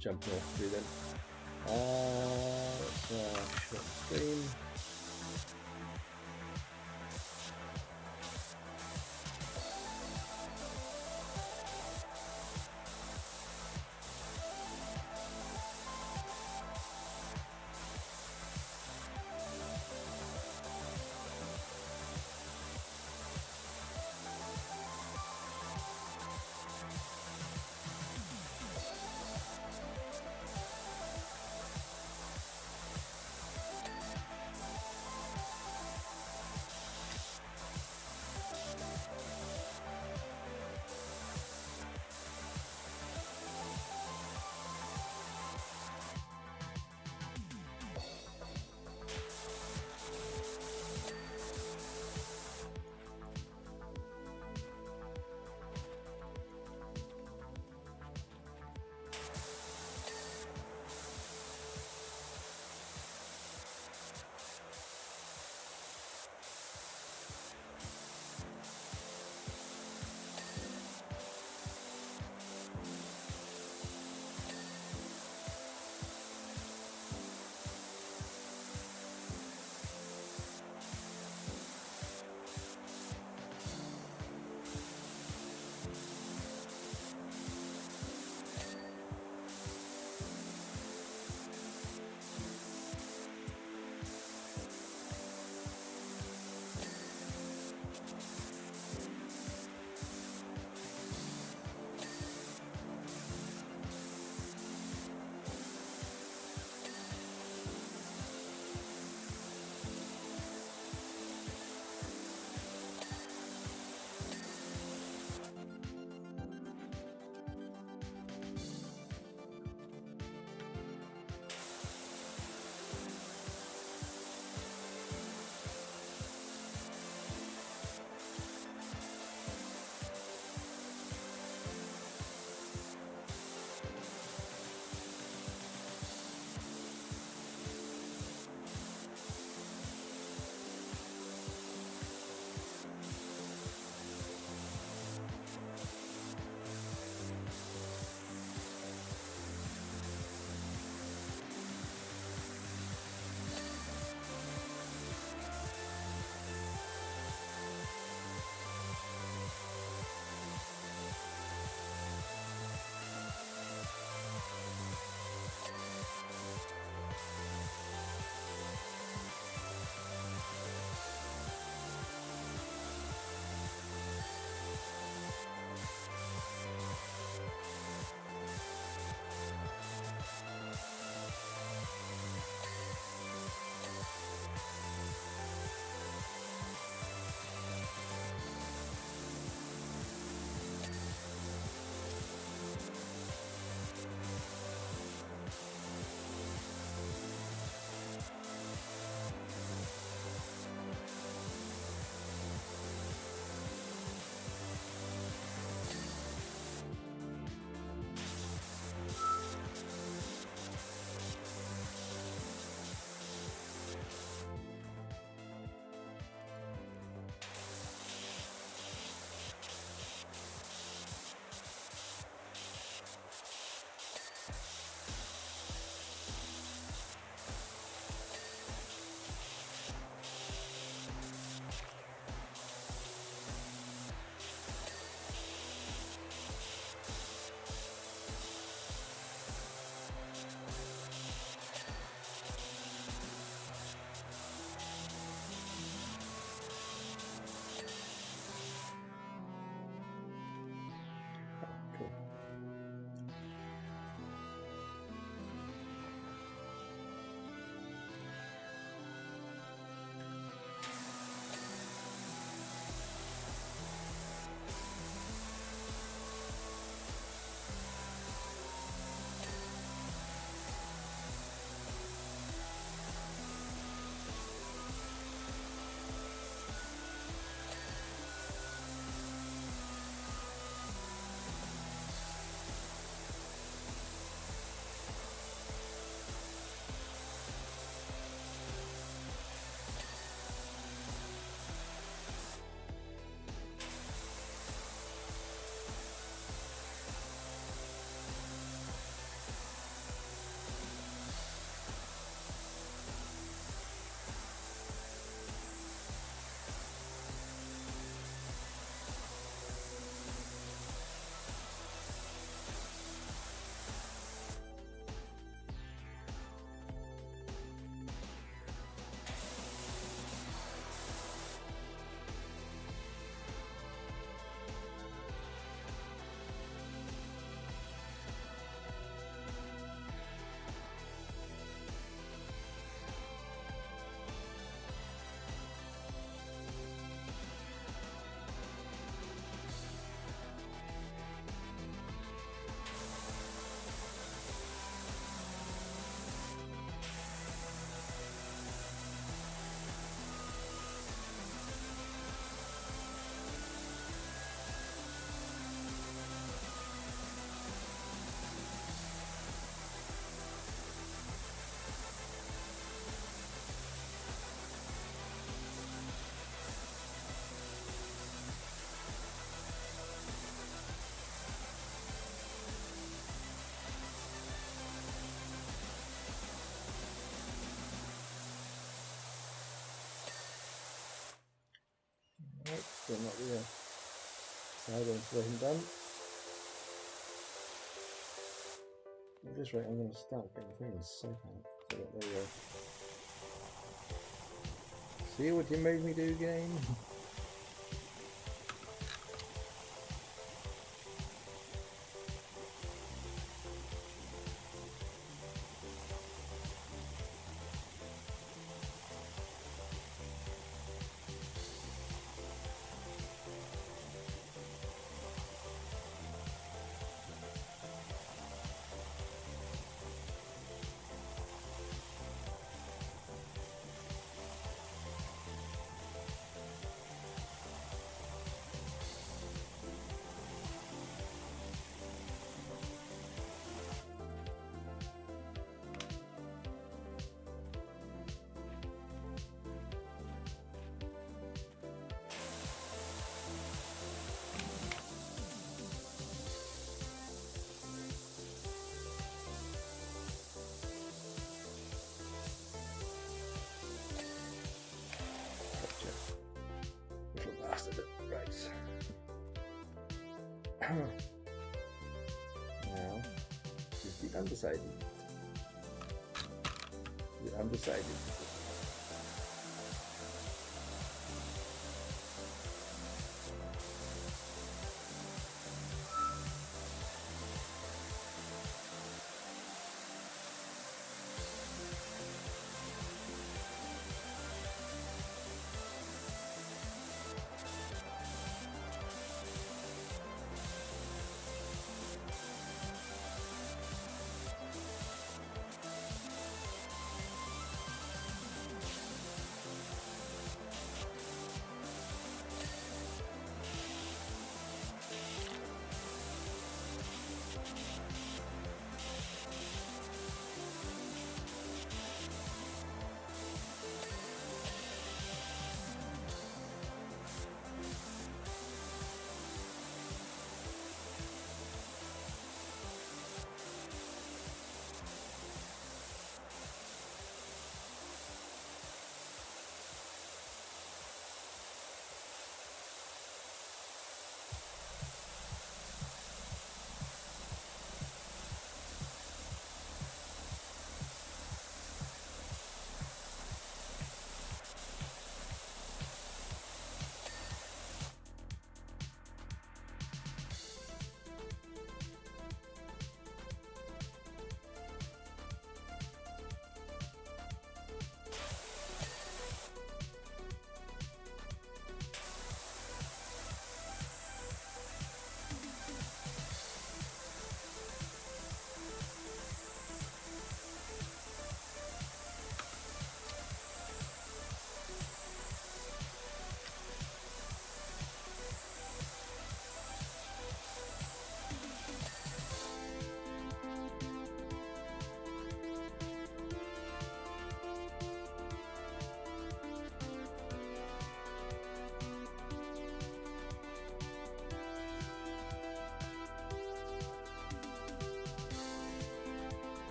jumping off to do then. Let's short screen. still not the side installation done. At this rate, I'm going to start getting things safe out. So there we go. See what you made me do, game? Little bastard. Right. Now, is the undecided. The undecided.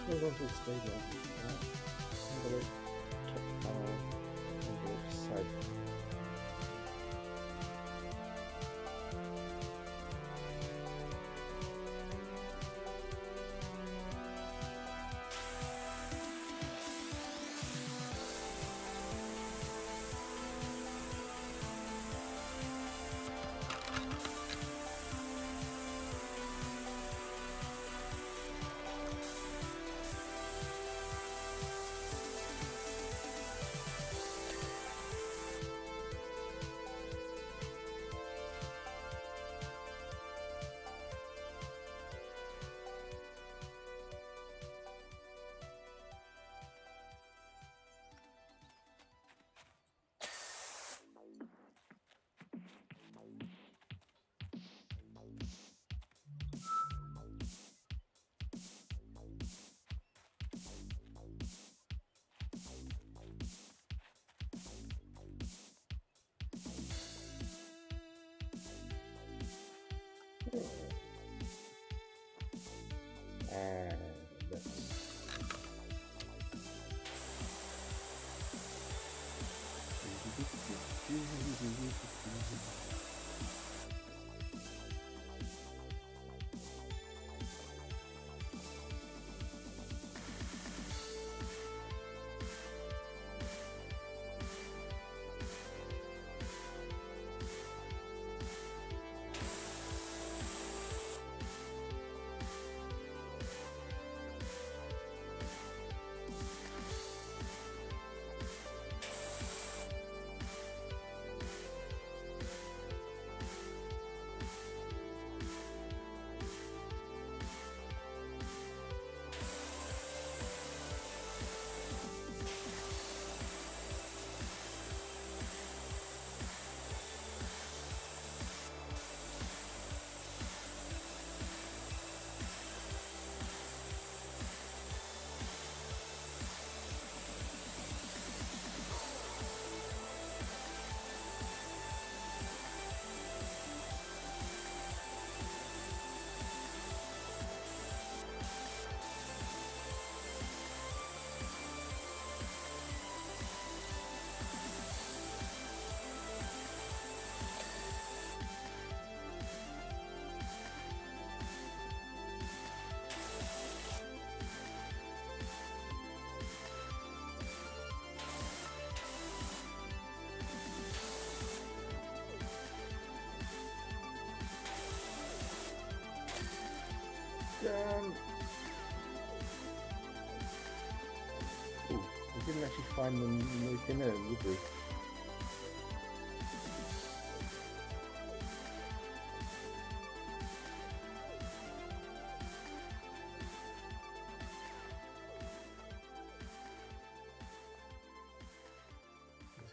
Hold on to the stable. I'm going to check on the side. And let's ooh, we didn't actually find them moving in, did we?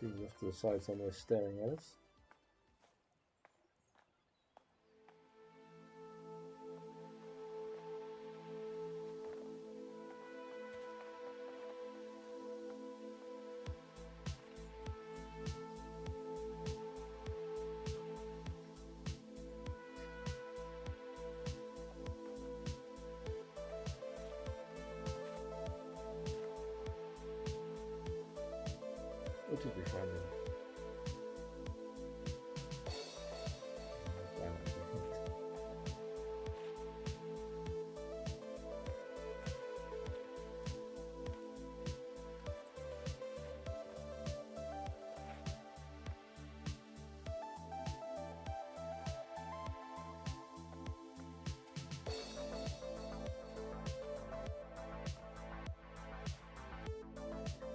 He's off to the side somewhere staring at us. What did we find them?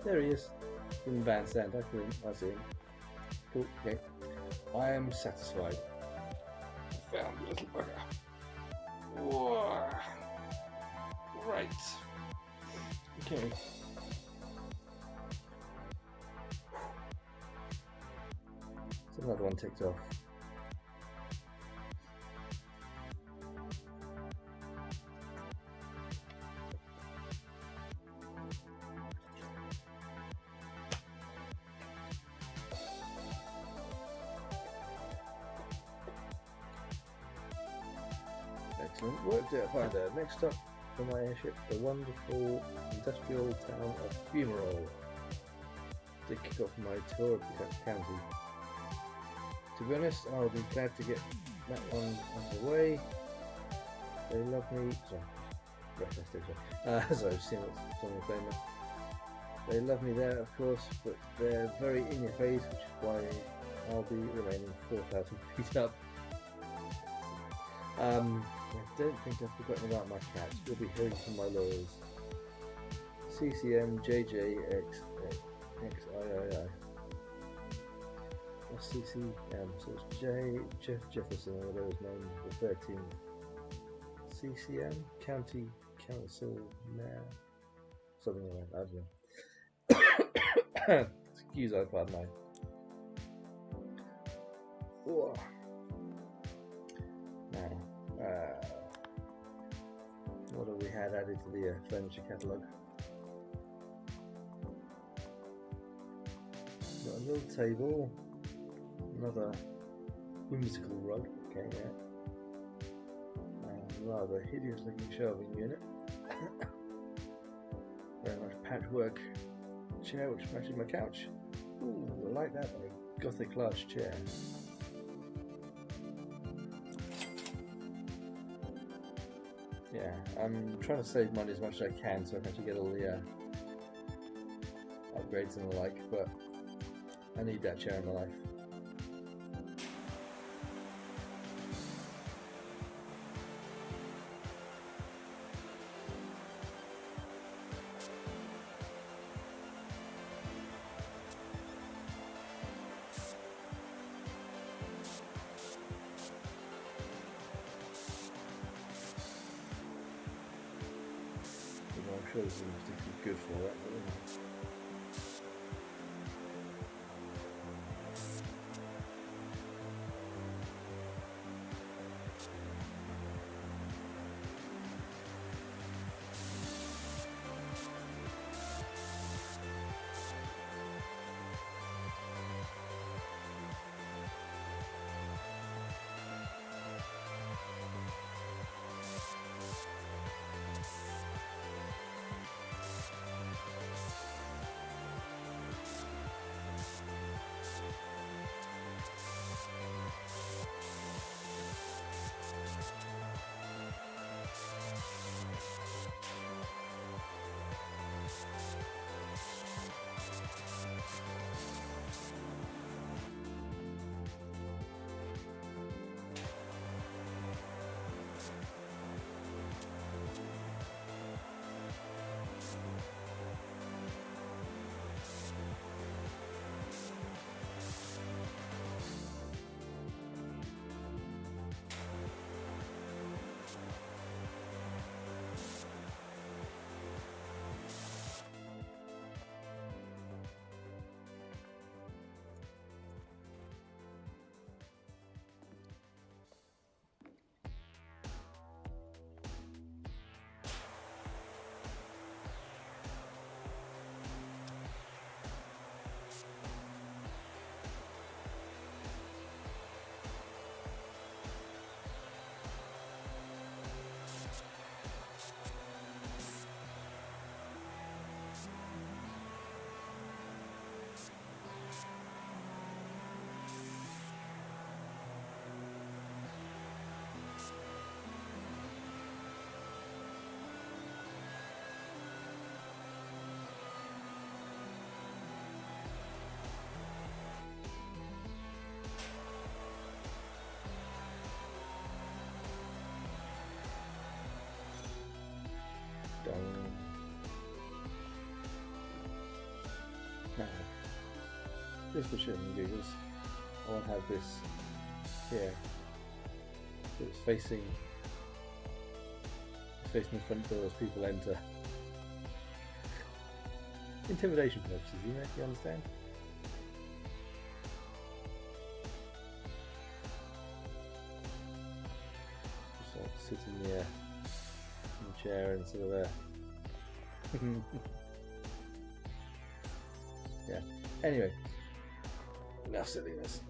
There he is, in the bandstand. I see him. Cool, okay. I am satisfied. Found the little bugger. Whoa. Right. Okay. It's another one ticked off. Excellent work there, Finder. Next up for my airship, the wonderful industrial town of Fumarole, to kick off my tour of the county. To be honest, I'll be glad to get that one underway. They love me. Sorry, seeing what's on the phone now. They love me there, of course, but they're very in your face, which is why I'll be remaining 4,000 feet up. I don't think I've forgotten about my cats. We'll be hearing from my lawyers. CCM JJXXIII. What's CCM? So it's Jeff Jefferson, or whatever his name, the 13th. CCM? County Council Mayor? Something like that, I don't know. Excuse I pardon me. Whoa. Now, what have we had added to the furniture catalogue? Got a little table, another whimsical rug, okay, yeah. rather hideous looking shelving unit. Very much patchwork chair which matches my couch. Ooh, I like that one. A gothic large chair. Yeah, I'm trying to save money as much as I can so I can actually get all the upgrades and the like, but I need that chair in my life. I'm sure this isn't particularly good for that, but now, just for shits and giggles, I want to have this here. So it's facing the front door as people enter. Intimidation purposes, you understand? Just like sit in the chair instead of there. Yeah. Anyway, enough silliness.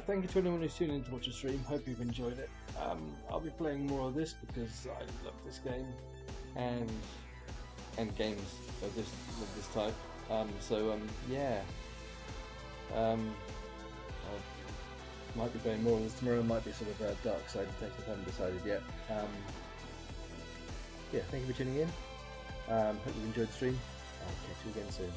Thank you to anyone who's tuned in to watch the stream. Hope you've enjoyed it. I'll be playing more of this because I love this game and games of this type. Yeah. I might be playing more of this tomorrow. Might be sort of a dark side detective. I haven't decided yet. Yeah. Thank you for tuning in. Hope you've enjoyed the stream. I'll catch you again soon.